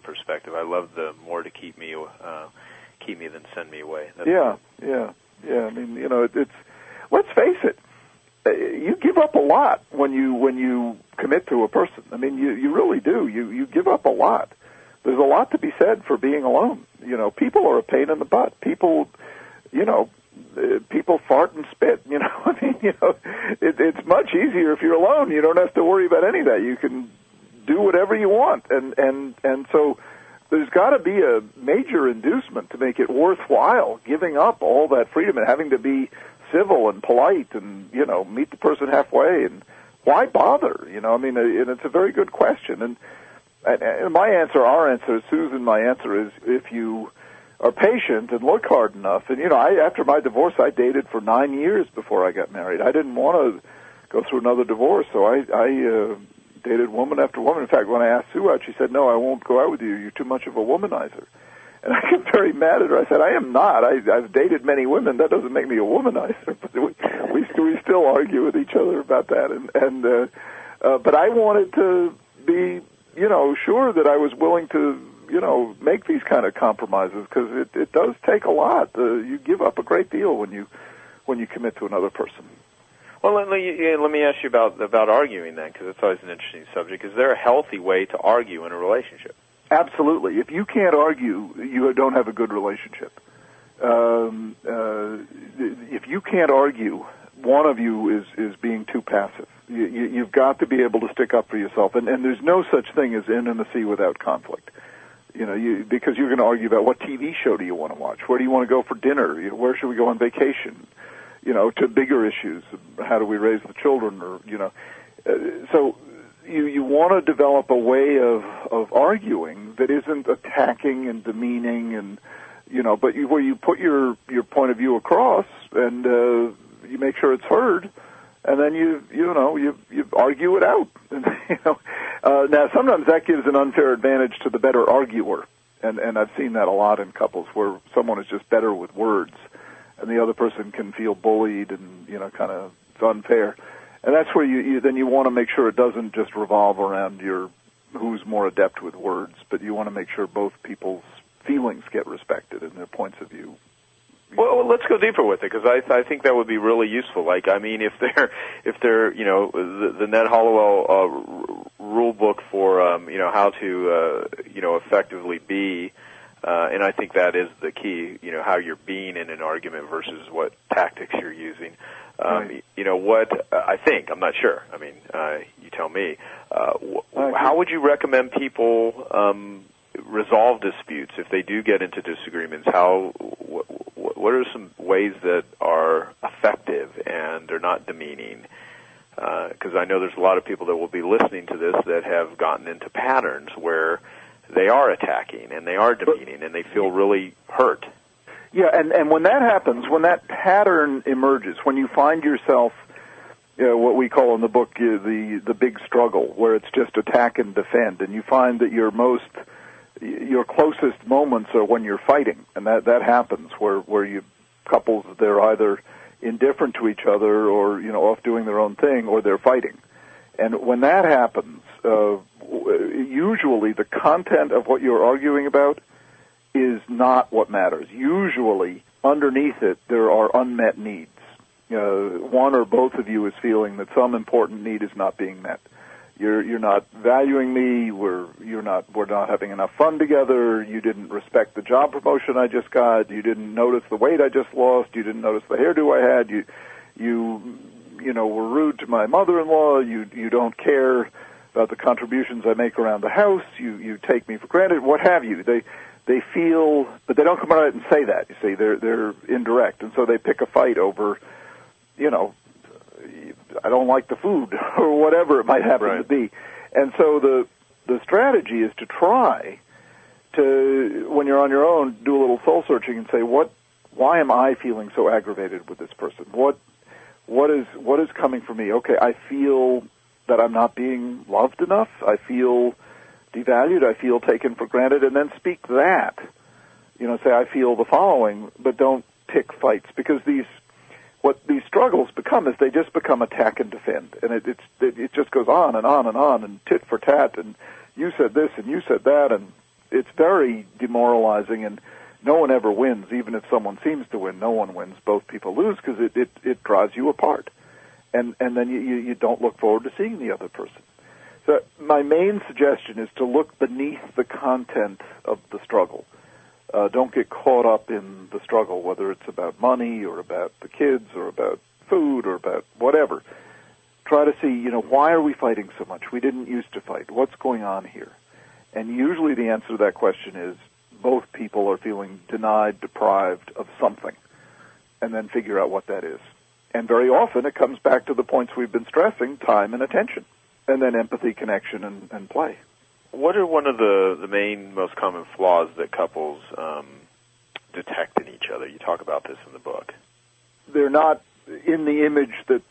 perspective. I love the more to keep me than send me away. Yeah. I mean, it's let's face it. You give up a lot when you commit to a person. I mean, you really do. You give up a lot. There's a lot to be said for being alone. People are a pain in the butt. People fart and spit. I mean, it's much easier if you're alone. You don't have to worry about any of that. You can do whatever you want, and so there's got to be a major inducement to make it worthwhile giving up all that freedom and having to be civil and polite and meet the person halfway. And why bother? I mean, and it's a very good question. And our answer, Susan, my answer is if you are patient and look hard enough. And after my divorce, I dated for 9 years before I got married. I didn't want to go through another divorce. So I dated woman after woman. In fact, when I asked Sue out, she said, "No, I won't go out with you. You're too much of a womanizer." And I got very mad at her. I said, "I am not. I've dated many women. That doesn't make me a womanizer." But we still argue with each other about that. But I wanted to be, sure that I was willing to, make these kind of compromises, because it does take a lot. You give up a great deal when you commit to another person. Well, let me ask you about arguing then, because it's always an interesting subject. Is there a healthy way to argue in a relationship? Absolutely. If you can't argue, you don't have a good relationship. If you can't argue, one of you is being too passive. You've got to be able to stick up for yourself, and there's no such thing as intimacy without conflict. Because you're going to argue about what TV show do you want to watch, where do you want to go for dinner, where should we go on vacation, to bigger issues, how do we raise the children, or so you want to develop a way of arguing that isn't attacking and demeaning, and but where you put your point of view across, and you make sure it's heard. And then you argue it out. Now sometimes that gives an unfair advantage to the better arguer, and I've seen that a lot in couples where someone is just better with words, and the other person can feel bullied and kind of it's unfair. And that's where you want to make sure it doesn't just revolve around who's more adept with words, but you want to make sure both people's feelings get respected and their points of view. Well, let's go deeper with it, because I think that would be really useful. Like, I mean, if they're the Ned Hallowell rule book for how to effectively be, and I think that is the key. How you're being in an argument versus what tactics you're using. Right. What I think, I'm not sure. I mean, you tell me. How would you recommend people resolve disputes if they do get into disagreements? What are some ways that are effective and are not demeaning? Because I know there's a lot of people that will be listening to this that have gotten into patterns where they are attacking and they are demeaning and they feel really hurt. Yeah, and when that happens, when that pattern emerges, when you find yourself, what we call in the book the big struggle, where it's just attack and defend, and you find that your closest moments are when you're fighting, and that happens where you couples, they're either indifferent to each other or off doing their own thing, or they're fighting. And when that happens, usually the content of what you're arguing about is not what matters. Usually underneath it there are unmet needs. One or both of you is feeling that some important need is not being met. You're not valuing me. We're not having enough fun together. You didn't respect the job promotion I just got. You didn't notice the weight I just lost. You didn't notice the hairdo I had. You were rude to my mother-in-law. You don't care about the contributions I make around the house. You take me for granted. What have you? They feel, but they don't come out and say that. You see, they're indirect, and so they pick a fight over, I don't like the food, or whatever it might happen to be. And so the strategy is to try to, when you're on your own, do a little soul searching and say, why am I feeling so aggravated with this person? What is coming from me? Okay, I feel that I'm not being loved enough. I feel devalued. I feel taken for granted. And then speak that. Say I feel the following, but don't pick fights, because what these struggles become is they just become attack and defend, and it just goes on and on and on, and tit for tat, and you said this and you said that, and it's very demoralizing, and no one ever wins. Even if someone seems to win, no one wins. Both people lose, because it drives you apart, and then you don't look forward to seeing the other person. So my main suggestion is to look beneath the content of the struggle. Don't get caught up in the struggle, whether it's about money or about the kids or about food or about whatever. Try to see, why are we fighting so much? We didn't used to fight. What's going on here? And usually the answer to that question is both people are feeling denied, deprived of something, and then figure out what that is. And very often it comes back to the points we've been stressing, time and attention, and then empathy, connection, and play. What are one of the main, most common flaws that couples detect in each other? You talk about this in the book. They're not in the image that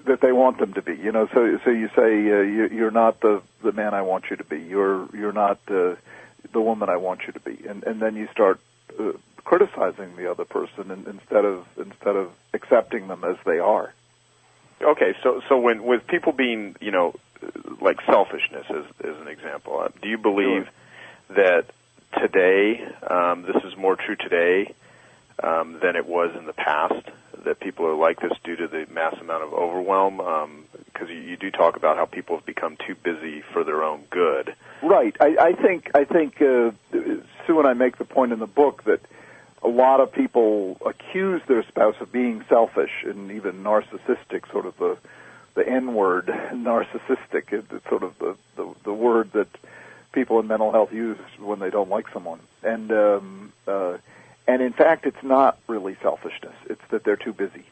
that they want them to be. So you say you're not the man I want you to be. You're not the woman I want you to be, and then you start criticizing the other person instead of accepting them as they are. Okay, so when with people being, like selfishness as an example, do you believe that today, this is more true today than it was in the past, that people are like this due to the mass amount of overwhelm? Because you do talk about how people have become too busy for their own good. Right. I think Sue and I make the point in the book that a lot of people accuse their spouse of being selfish and even narcissistic, sort of the N-word, narcissistic. It's sort of the word that people in mental health use when they don't like someone. And in fact, it's not really selfishness. It's that they're too busy.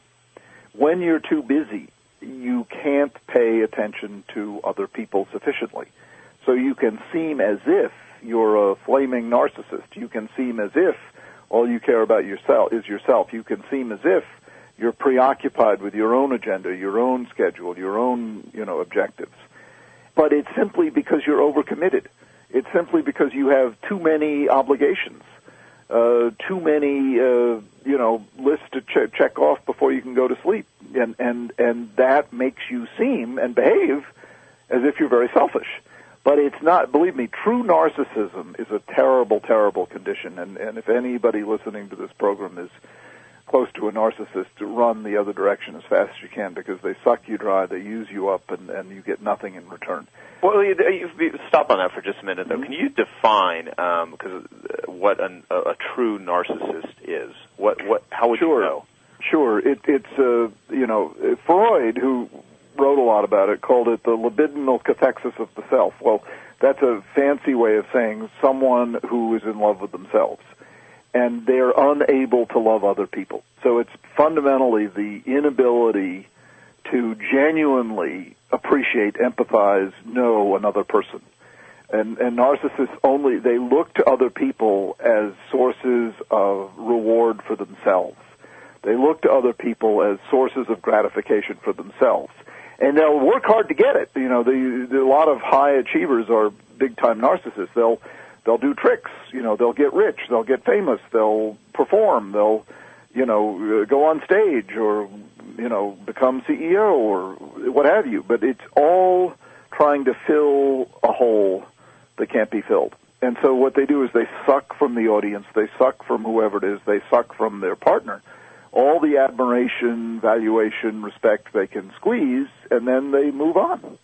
When you're too busy, you can't pay attention to other people sufficiently. So you can seem as if you're a flaming narcissist. You can seem as if all you care about is yourself. You can seem as if you're preoccupied with your own agenda, your own schedule, your own, objectives. But it's simply because you're overcommitted. It's simply because you have too many obligations, too many, lists to check off before you can go to sleep. And that makes you seem and behave as if you're very selfish. But it's not, believe me, true narcissism is a terrible, terrible condition. And if anybody listening to this program is close to a narcissist, run the other direction as fast as you can, because they suck you dry, they use you up, and you get nothing in return. Well, stop on that for just a minute, though. Can you define what a true narcissist is? How would you know? Sure. It's Freud, who wrote a lot about it, called it the libidinal cathexis of the self. Well, that's a fancy way of saying someone who is in love with themselves, and they're unable to love other people. So it's fundamentally the inability to genuinely appreciate, empathize, know another person. And narcissists they look to other people as sources of reward for themselves. They look to other people as sources of gratification for themselves. And they'll work hard to get it. A lot of high achievers are big-time narcissists. They'll do tricks. They'll get rich. They'll get famous. They'll perform. They'll, go on stage or, become CEO or what have you. But it's all trying to fill a hole that can't be filled. And so what they do is they suck from the audience. They suck from whoever it is. They suck from their partner. All the admiration, valuation, respect they can squeeze, and then they move on.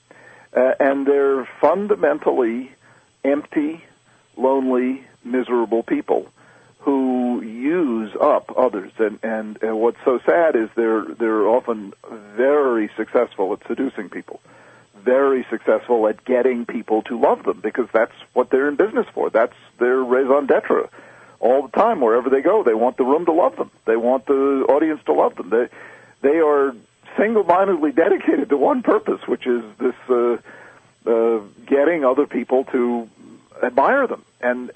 And they're fundamentally empty, lonely, miserable people who use up others. And what's so sad is they're often very successful at seducing people, very successful at getting people to love them, because that's what they're in business for. That's their raison d'etre. All the time, wherever they go, they want the room to love them. They want the audience to love them. They are single-mindedly dedicated to one purpose, which is this getting other people to admire them, and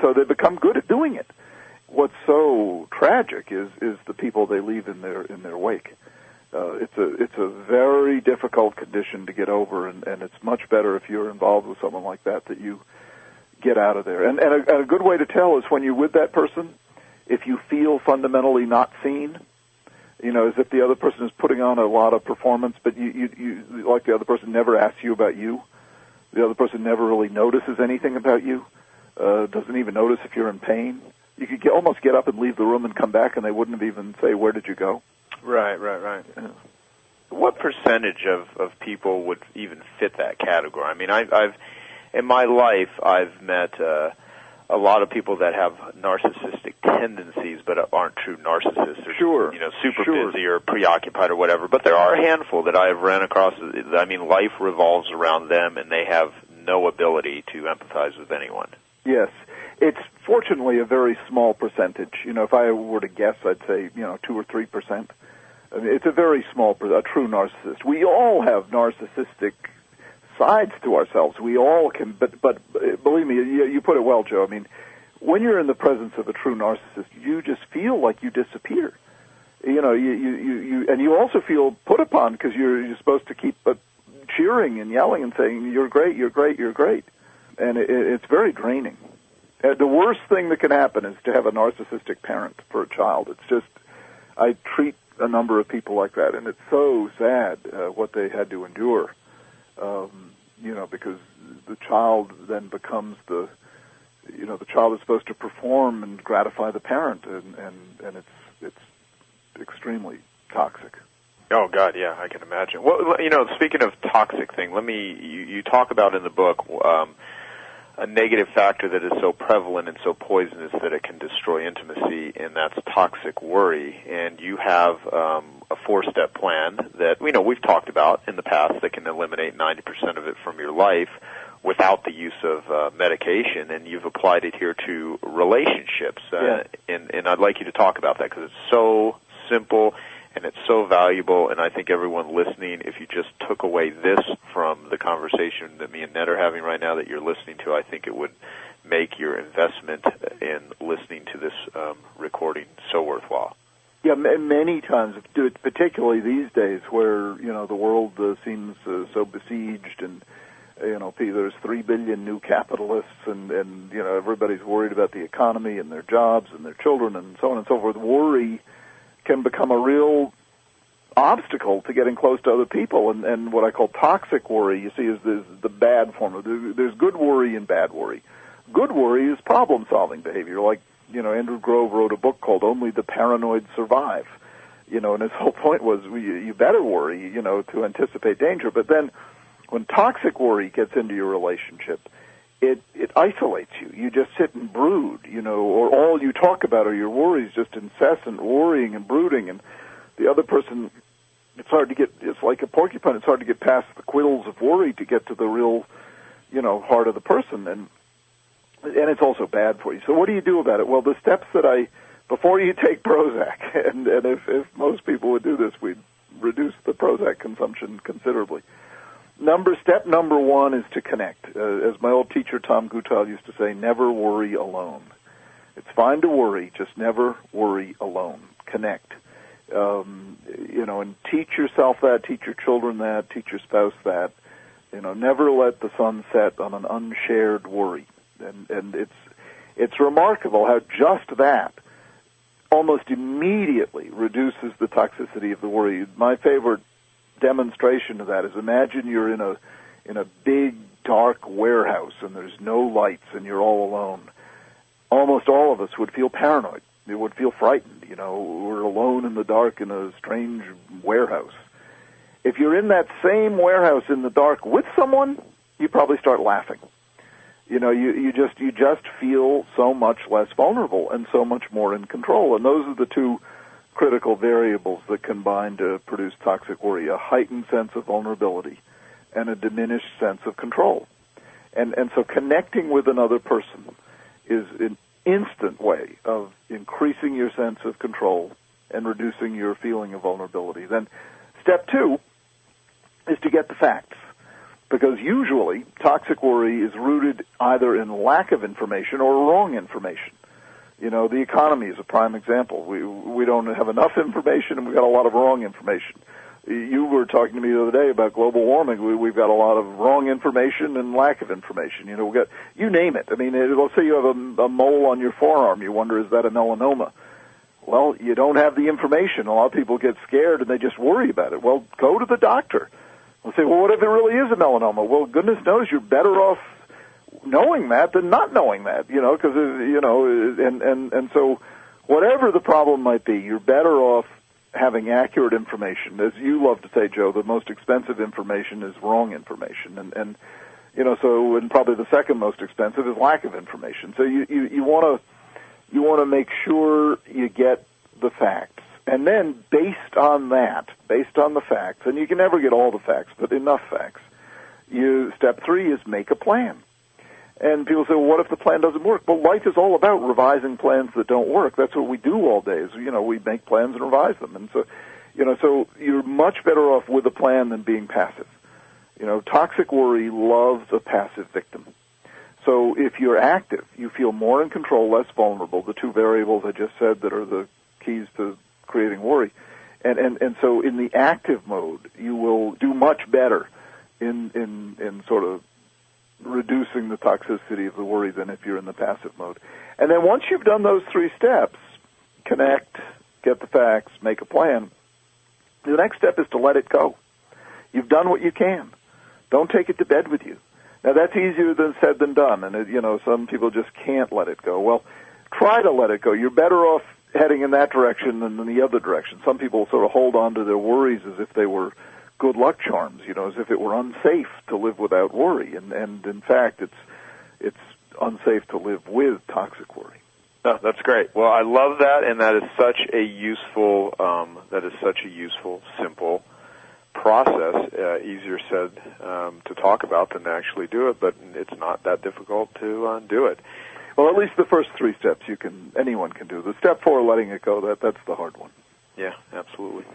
so they become good at doing it. What's so tragic is the people they leave in their wake. It's a very difficult condition to get over, and it's much better if you're involved with someone like that you get out of there. And a good way to tell is when you're with that person, if you feel fundamentally not seen, as if the other person is putting on a lot of performance, but you like the other person never asks you about you. The other person never really notices anything about you, doesn't even notice if you're in pain. You could almost get up and leave the room and come back, and they wouldn't even say, "Where did you go?" Right. Yeah. What percentage of people would even fit that category? I mean, I've in my life, I've met a lot of people that have narcissistic tendencies, but aren't true narcissists. Or, super busy or preoccupied or whatever. But there are a handful that I've ran across. I mean, life revolves around them, and they have no ability to empathize with anyone. Yes. It's fortunately a very small percentage. If I were to guess, I'd say, 2 or 3%. I mean, it's a very small, a true narcissist. We all have narcissistic sides to ourselves. We all can, but believe me, you put it well, Joe. I mean, when you're in the presence of a true narcissist, you just feel like you disappear. and you also feel put upon because you're supposed to keep cheering and yelling and saying, "You're great, you're great, you're great," and it's very draining. The worst thing that can happen is to have a narcissistic parent for a child. It's just, I treat a number of people like that, and it's so sad what they had to endure. Because the child then becomes the child is supposed to perform and gratify the parent, and it's extremely toxic. Oh God, yeah, I can imagine. Well, speaking of toxic thing, you talk about in the book a negative factor that is so prevalent and so poisonous that it can destroy intimacy, and that's toxic worry. And you have a 4-step plan that we've talked about in the past that can eliminate 90% of it from your life without the use of medication, and you've applied it here to relationships. And I'd like you to talk about that because it's so simple and it's so valuable, and I think everyone listening, if you just took away this from the conversation that me and Ned are having right now that you're listening to, I think it would make your investment in listening to this recording so worthwhile. Yeah, many times, particularly these days where, the world seems so besieged and, there's 3 billion new capitalists and everybody's worried about the economy and their jobs and their children and so on and so forth. Worry can become a real obstacle to getting close to other people, and what I call toxic worry, you see, is the bad form. There's good worry and bad worry. Good worry is problem-solving behavior. Like, Andrew Grove wrote a book called Only the Paranoid Survive, and his whole point was you better worry, to anticipate danger. But then when toxic worry gets into your relationship, it isolates you. You just sit and brood, or all you talk about are your worries, just incessant worrying and brooding, and the other person, it's like a porcupine, it's hard to get past the quills of worry to get to the real, heart of the person, and it's also bad for you. So what do you do about it? Well, the steps that before you take Prozac, and if most people would do this, we'd reduce the Prozac consumption considerably. Step number 1 is to connect. As my old teacher Tom Guttal used to say, never worry alone. It's fine to worry, just never worry alone. Connect. And teach yourself that, teach your children that, teach your spouse that. Never let the sun set on an unshared worry. And it's remarkable how just that almost immediately reduces the toxicity of the worry. My favorite demonstration of that is, imagine you're in a big dark warehouse and there's no lights and you're all alone. Almost all of us would feel paranoid. We would feel frightened. We're alone in the dark in a strange warehouse. If you're in that same warehouse in the dark with someone, you probably start laughing. You just feel so much less vulnerable and so much more in control. And those are the two critical variables that combine to produce toxic worry: a heightened sense of vulnerability and a diminished sense of control. And so connecting with another person is an instant way of increasing your sense of control and reducing your feeling of vulnerability. Then step 2 is to get the facts, because usually toxic worry is rooted either in lack of information or wrong information. The economy is a prime example. We don't have enough information, and we've got a lot of wrong information. You were talking to me the other day about global warming. We've got a lot of wrong information and lack of information. We've got, you name it. I mean, let's say you have a mole on your forearm. You wonder, is that a melanoma? Well, you don't have the information. A lot of people get scared and they just worry about it. Well, go to the doctor. We'll say, well, what if it really is a melanoma? Well, goodness knows you're better off knowing that than not knowing that, because, and so whatever the problem might be, you're better off having accurate information. As you love to say, Joe, the most expensive information is wrong information, and probably the second most expensive is lack of information. So you want to make sure you get the facts. And then based on the facts, and you can never get all the facts, but enough facts, step 3 is make a plan. And people say, well, what if the plan doesn't work? Well, life is all about revising plans that don't work. That's what we do all day is, we make plans and revise them. And so, so you're much better off with a plan than being passive. Toxic worry loves a passive victim. So if you're active, you feel more in control, less vulnerable, the two variables I just said that are the keys to creating worry. And so in the active mode, you will do much better in sort of reducing the toxicity of the worry than if you're in the passive mode. And then once you've done those 3 steps, connect, get the facts, make a plan, the next step is to let it go. You've done what you can. Don't take it to bed with you. Now, that's easier than said than done, and, some people just can't let it go. Well, try to let it go. You're better off heading in that direction than in the other direction. Some people sort of hold on to their worries as if they were good luck charms, as if it were unsafe to live without worry. And in fact, it's unsafe to live with toxic worry. Oh, that's great. Well, I love that, and that is such a useful, simple process. Easier said to talk about than to actually do it, but it's not that difficult to do it. Well, at least the first 3 steps anyone can do. The step 4, letting it go, that's the hard one. Yeah, absolutely.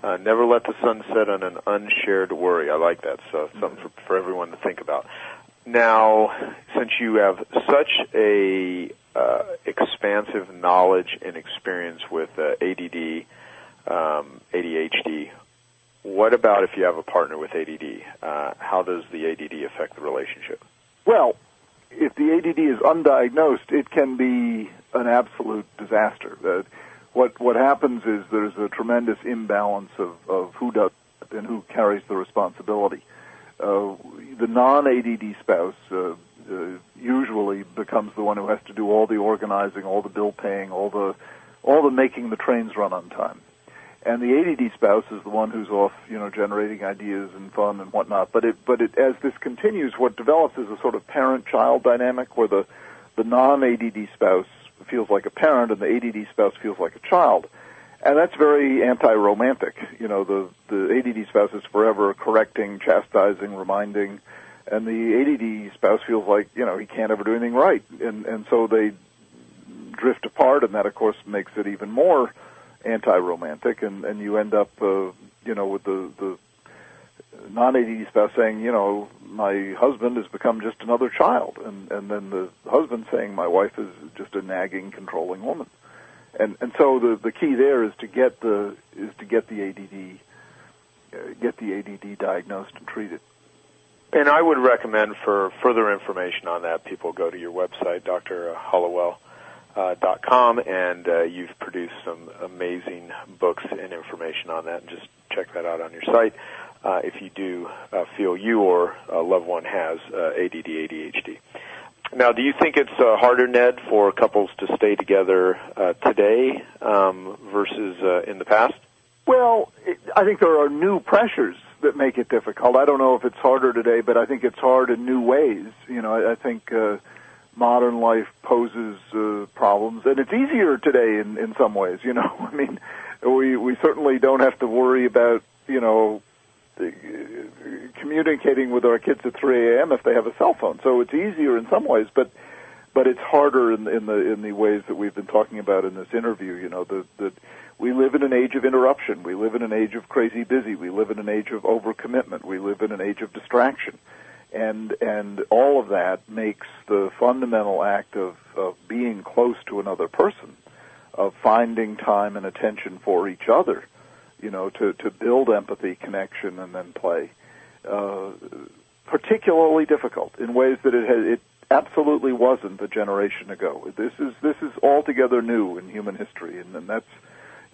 Never let the sun set on an unshared worry. I like that. So something for everyone to think about. Now, since you have such a expansive knowledge and experience with ADD, ADHD, what about if you have a partner with ADD? How does the ADD affect the relationship? Well, if the ADD is undiagnosed, it can be an absolute disaster. What happens is there's a tremendous imbalance of who does it and who carries the responsibility. The non-ADD spouse usually becomes the one who has to do all the organizing, all the bill paying, all the making the trains run on time. And the ADD spouse is the one who's off, generating ideas and fun and whatnot. But as this continues, what develops is a sort of parent-child dynamic where the non-ADD spouse feels like a parent and the ADD spouse feels like a child. And that's very anti-romantic. The ADD spouse is forever correcting, chastising, reminding, and the ADD spouse feels like, he can't ever do anything right. And so they drift apart, and that, of course, makes it even more anti-romantic, and you end up, with the non-ADD spouse saying, my husband has become just another child, and then the husband saying, my wife is just a nagging, controlling woman. And so the key there is to get the ADD diagnosed and treated. And I would recommend for further information on that, people go to your website, drhallowell.com, and you've produced some amazing books and information on that, and just check that out on your site if you do feel you or a loved one has ADD, ADHD. Now, do you think it's harder, Ned, for couples to stay together today versus in the past? Well, I think there are new pressures that make it difficult. I don't know if it's harder today, but I think it's hard in new ways. I think modern life poses problems, and it's easier today in some ways. I mean, we certainly don't have to worry about communicating with our kids at 3 a.m. if they have a cell phone. So it's easier in some ways, but it's harder in the ways that we've been talking about in this interview. That we live in an age of interruption. We live in an age of crazy busy. We live in an age of overcommitment. We live in an age of distraction. And all of that makes the fundamental act of being close to another person, of finding time and attention for each other, to build empathy, connection, and then play, particularly difficult in ways that it absolutely wasn't a generation ago. This is altogether new in human history, and that's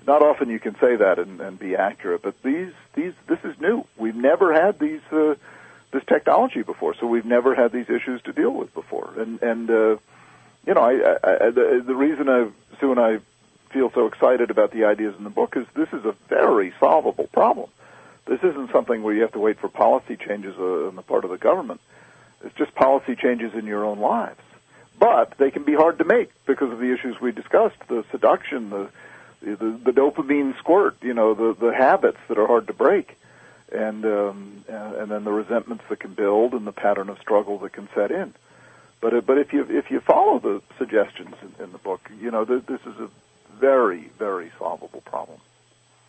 not often you can say that and be accurate. But this is new. We've never had this technology before, so we've never had these issues to deal with before. And the reason Sue and I feel so excited about the ideas in the book is this is a very solvable problem. This isn't something where you have to wait for policy changes on the part of the government. It's just policy changes in your own lives. But they can be hard to make because of the issues we discussed, the seduction, the dopamine squirt, the habits that are hard to break, and then the resentments that can build and the pattern of struggle that can set in. But if you follow the suggestions in the book, this is a very, very solvable problem.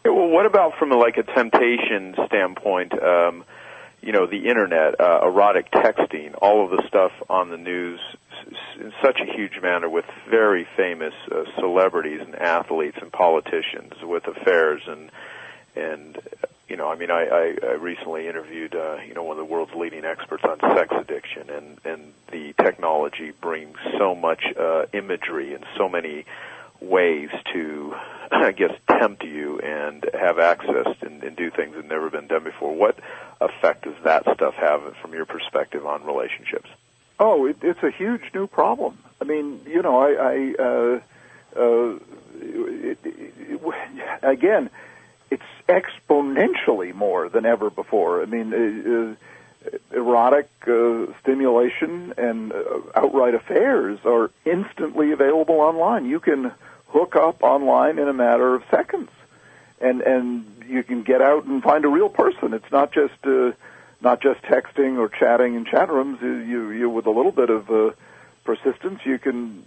Well, what about from a temptation standpoint? The internet, erotic texting, all of the stuff on the news in such a huge manner with very famous celebrities and athletes and politicians with affairs and I recently interviewed one of the world's leading experts on sex addiction, and the technology brings so much imagery and so many ways to, I guess, tempt you and have access and do things that have never been done before. What effect does that stuff have from your perspective on relationships? Oh, it's a huge new problem. I mean, again, it's exponentially more than ever before. I mean, erotic stimulation and outright affairs are instantly available online. You can hook up online in a matter of seconds, and you can get out and find a real person. It's not just texting or chatting in chat rooms. You with a little bit of persistence, you can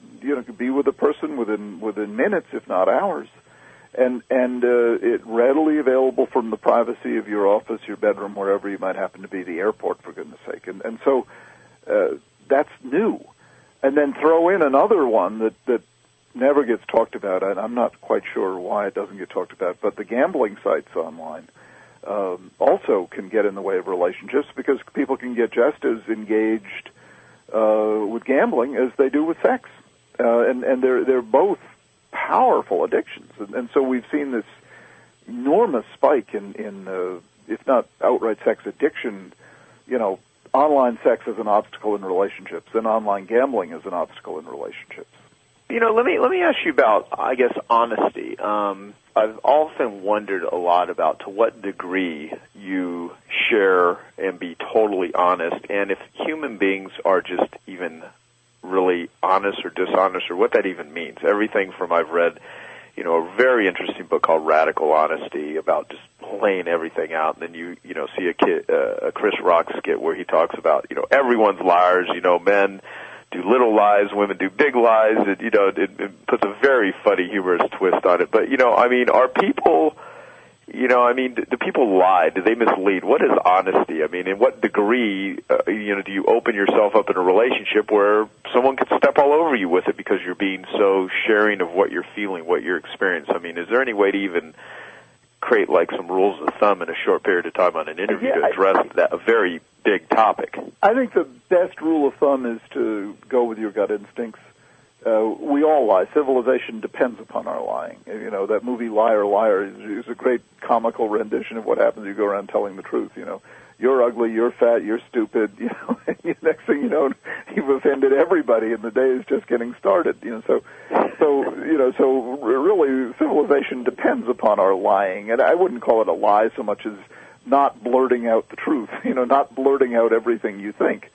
be with a person within minutes, if not hours. And it readily available from the privacy of your office, your bedroom, wherever you might happen to be, the airport, for goodness sake. And so that's new. And then throw in another one that never gets talked about, and I'm not quite sure why it doesn't get talked about, but the gambling sites online also can get in the way of relationships, because people can get just as engaged with gambling as they do with sex. And they're both powerful addictions, and so we've seen this enormous spike in if not outright sex addiction, online sex is an obstacle in relationships, and online gambling is an obstacle in relationships. Let me ask you about, I guess, honesty. I've often wondered a lot about to what degree you share and be totally honest, and if human beings are just even really honest or dishonest, or what that even means. Everything from, I've read, a very interesting book called Radical Honesty about just laying everything out, and then you see a Chris Rock skit where he talks about, everyone's liars, men do little lies, women do big lies, and, it puts a very funny, humorous twist on it. But, are people, do people lie? Do they mislead? What is honesty? I mean, in what degree, do you open yourself up in a relationship where someone could step all over you with it because you're being so sharing of what you're feeling, what you're experiencing? I mean, is there any way to even create like some rules of thumb in a short period of time on an interview to address a very big topic? I think the best rule of thumb is to go with your gut instincts. We all lie. Civilization depends upon our lying. That movie Liar, Liar is a great comical rendition of what happens if you go around telling the truth. You're ugly, you're fat, you're stupid. And next thing you know, you've offended everybody, and the day is just getting started. So really, civilization depends upon our lying, and I wouldn't call it a lie so much as not blurting out the truth. Not blurting out everything you think,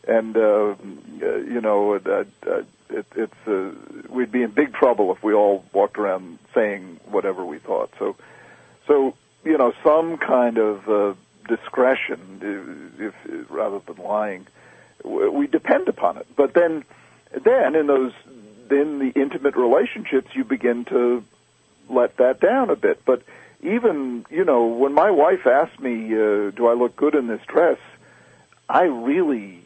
and we'd be in big trouble if we all walked around saying whatever we thought. So some kind of discretion, if rather than lying, we depend upon it. But then in the intimate relationships, you begin to let that down a bit. But even when my wife asks me, "Do I look good in this dress?" I really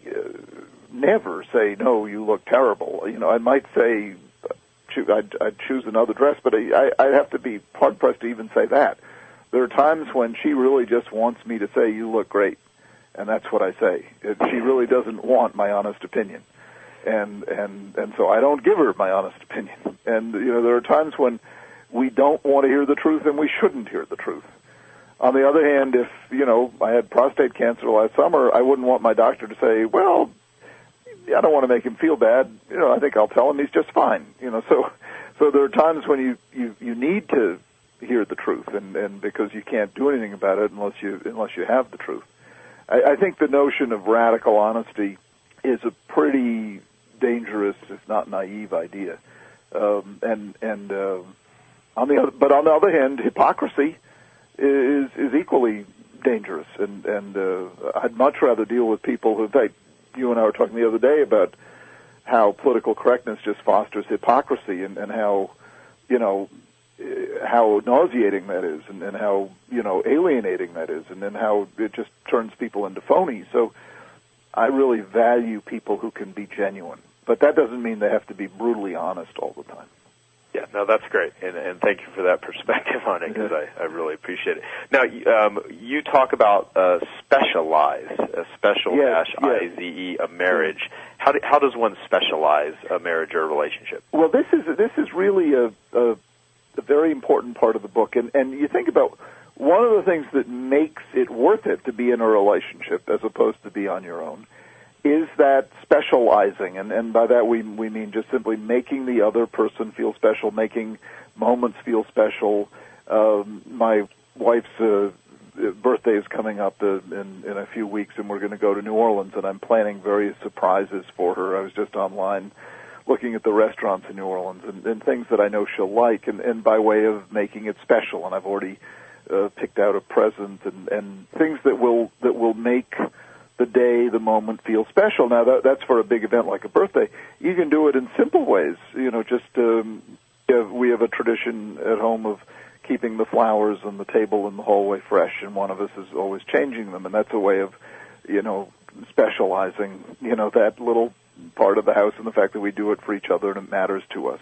never say, "No, you look terrible." I might say, I'd choose another dress, but I'd have to be hard-pressed to even say that. There are times when she really just wants me to say, "You look great," and that's what I say. She really doesn't want my honest opinion, and so I don't give her my honest opinion. And there are times when we don't want to hear the truth, and we shouldn't hear the truth. On the other hand, if I had prostate cancer last summer, I wouldn't want my doctor to say, "Well, I don't want to make him feel bad. I think I'll tell him he's just fine." So there are times when you need to hear the truth, and because you can't do anything about it unless you have the truth. I think the notion of radical honesty is a pretty dangerous, if not naive, idea. On the other hand, hypocrisy is equally dangerous, and I'd much rather deal with people who, in fact, you and I were talking the other day about how political correctness just fosters hypocrisy, and how how nauseating that is, and how alienating that is, and then how it just turns people into phonies. So I really value people who can be genuine, But that doesn't mean they have to be brutally honest all the time. Yeah, no, that's great, and thank you for that perspective on it, because I really appreciate it. Now, you talk about specialize, special-IZE, a marriage. How does one specialize a marriage or a relationship? Well, this is really a very important part of the book, and you think about one of the things that makes it worth it to be in a relationship as opposed to be on your own is that specializing, and by that we mean just simply making the other person feel special, making moments feel special. My wife's birthday is coming up in a few weeks, and we're going to go to New Orleans, and I'm planning various surprises for her. I was just online looking at the restaurants in New Orleans and things that I know she'll like, and by way of making it special. And I've already picked out a present and things that will make the day, the moment feel special. Now, that's for a big event like a birthday. You can do it in simple ways. We have a tradition at home of keeping the flowers on the table in the hallway fresh, and one of us is always changing them, and that's a way of, specializing, that little part of the house and the fact that we do it for each other and it matters to us.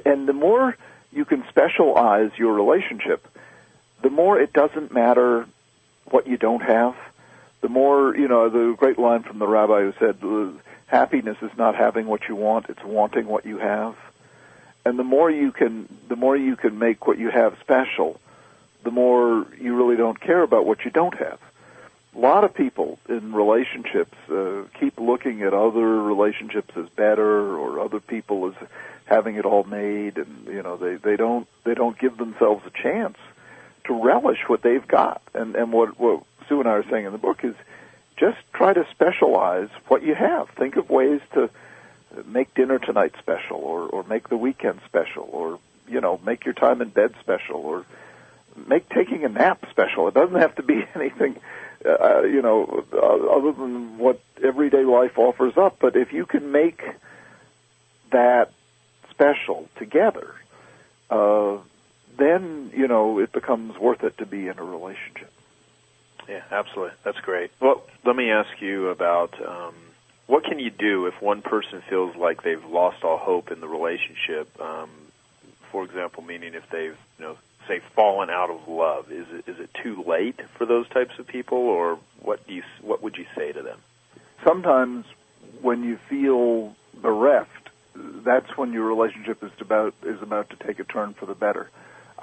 And the more you can specialize your relationship, the more it doesn't matter what you don't have. The more, the great line from the rabbi who said, happiness is not having what you want, it's wanting what you have. And the more you can make what you have special, the more you really don't care about what you don't have. A lot of people in relationships keep looking at other relationships as better, or other people as having it all made, and they don't give themselves a chance to relish what they've got. And what Sue and I are saying in the book is just try to specialize what you have. Think of ways to make dinner tonight special, or make the weekend special, or make your time in bed special, or make taking a nap special. It doesn't have to be anything other than what everyday life offers up. But if you can make that special together, then it becomes worth it to be in a relationship. Yeah, absolutely. That's great. Well, let me ask you about what can you do if one person feels like they've lost all hope in the relationship? For example, meaning if they've, say, fallen out of love. Is it too late for those types of people, or what would you say to them? Sometimes when you feel bereft, that's when your relationship is about to take a turn for the better.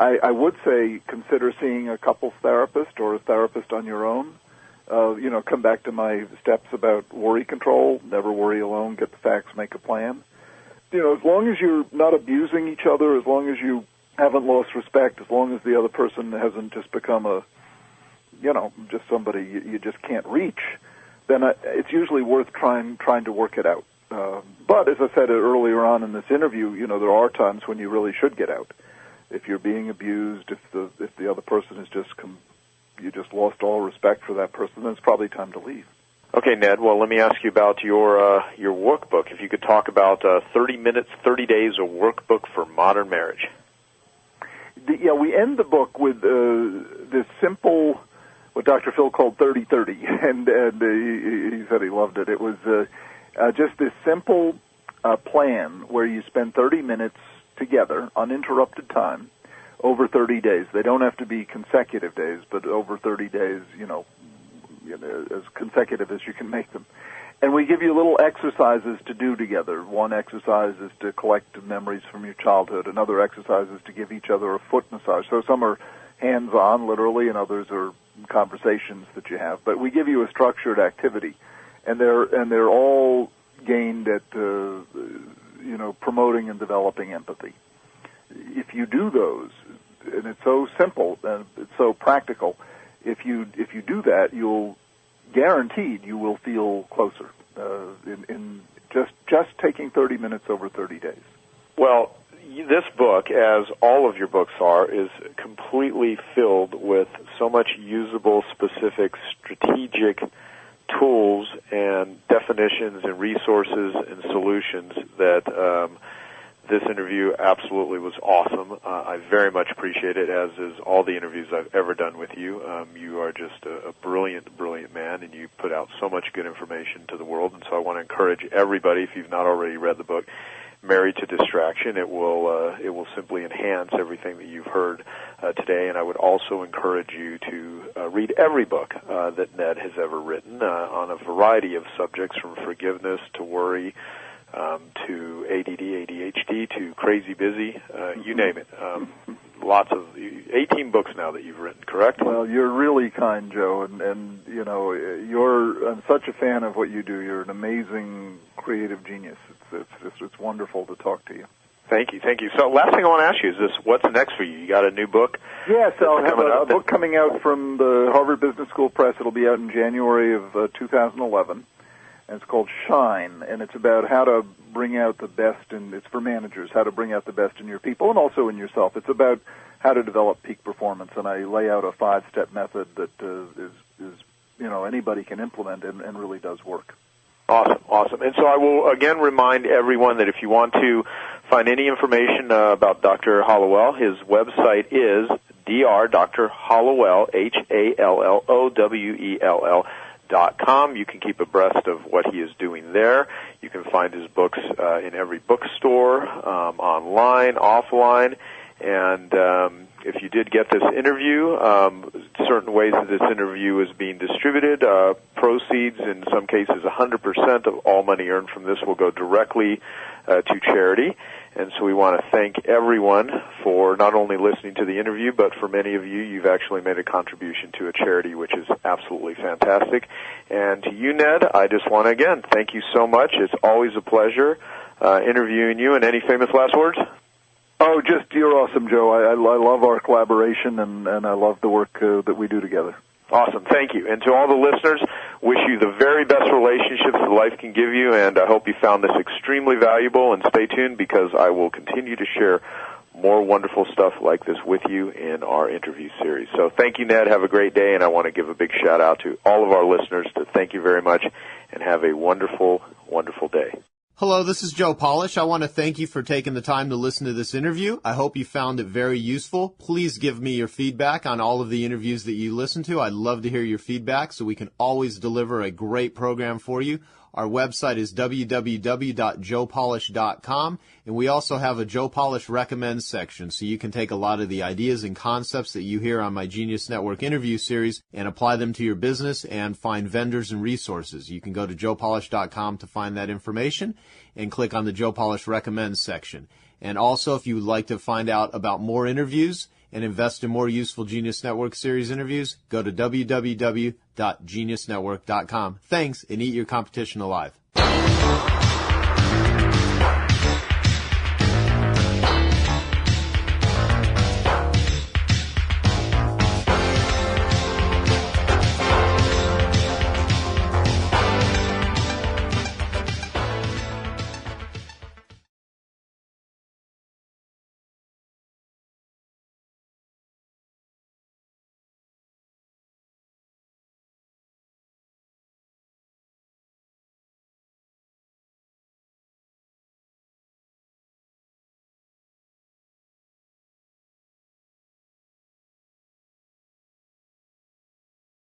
I would say consider seeing a couples therapist or a therapist on your own. Come back to my steps about worry control. Never worry alone. Get the facts. Make a plan. As long as you're not abusing each other, as long as you haven't lost respect, as long as the other person hasn't just become just somebody you just can't reach, then it's usually worth trying to work it out. But as I said earlier on in this interview, there are times when you really should get out. If you're being abused, if the other person is you just lost all respect for that person, then it's probably time to leave. Okay, Ned. Well, let me ask you about your workbook. If you could talk about 30 minutes, 30 days, a workbook for modern marriage. We end the book with this simple, what Dr. Phil called 30-30, and he said he loved it. It was just this simple plan where you spend 30 minutes together, uninterrupted time, over 30 days. They don't have to be consecutive days, but over 30 days, as consecutive as you can make them. And we give you little exercises to do together. One exercise is to collect memories from your childhood. Another exercise is to give each other a foot massage. So some are hands-on, literally, and others are conversations that you have. But we give you a structured activity, and they're all gained at promoting and developing empathy. If you do those, and it's so simple and it's so practical, if you do that, you'll guaranteed you will feel closer in just taking 30 minutes over 30 days. Well, this book, as all of your books are, is completely filled with so much usable, specific, strategic tools and definitions and resources and solutions that this interview absolutely was awesome. I very much appreciate it, as is all the interviews I've ever done with you. You are just a brilliant, brilliant man, and you put out so much good information to the world. And so I want to encourage everybody, if you've not already read the book, Married to Distraction, it will simply enhance everything that you've heard today. And I would also encourage you to read every book that Ned has ever written on a variety of subjects, from forgiveness to worry, to ADD, ADHD, to crazy busy, you name it. Lots of 18 books now that you've written, correct? Well, you're really kind, Joe, and you know, I'm such a fan of what you do. You're an amazing creative genius. It's wonderful to talk to you. Thank you. So last thing I want to ask you is this: what's next for you? You got a new book? Yes, I'll have a book coming out from the Harvard Business School Press. It'll be out in January of 2011. And it's called Shine, and it's about how to bring out the best, and it's for managers, how to bring out the best in your people and also in yourself. It's about how to develop peak performance, and I lay out a 5-step method that is anybody can implement and really does work. Awesome. And so I will again remind everyone that if you want to find any information about Dr. Hallowell, his website is Dr. Hallowell, HALLOWELL.com. You can keep abreast of what he is doing there. You can find his books in every bookstore, online, offline. And if you did get this interview, certain ways that this interview is being distributed, proceeds, in some cases 100% of all money earned from this will go directly to charity. And so we want to thank everyone for not only listening to the interview, but for many of you, you've actually made a contribution to a charity, which is absolutely fantastic. And to you, Ned, I just want to, again, thank you so much. It's always a pleasure interviewing you. And any famous last words? Oh, just you're awesome, Joe. I love our collaboration, and I love the work that we do together. Awesome. Thank you. And to all the listeners, wish you the very best relationships that life can give you, and I hope you found this extremely valuable, and stay tuned because I will continue to share more wonderful stuff like this with you in our interview series. So thank you, Ned. Have a great day, and I want to give a big shout-out to all of our listeners to thank you very much, and have a wonderful, wonderful day. Hello, this is Joe Polish. I want to thank you for taking the time to listen to this interview. I hope you found it very useful. Please give me your feedback on all of the interviews that you listen to. I'd love to hear your feedback so we can always deliver a great program for you. Our website is www.joepolish.com, and we also have a Joe Polish Recommends section, so you can take a lot of the ideas and concepts that you hear on my Genius Network interview series and apply them to your business and find vendors and resources. You can go to joepolish.com to find that information and click on the Joe Polish Recommends section. And also, if you would like to find out about more interviews and invest in more useful Genius Network series interviews, go to www.geniusnetwork.com. Thanks, and eat your competition alive.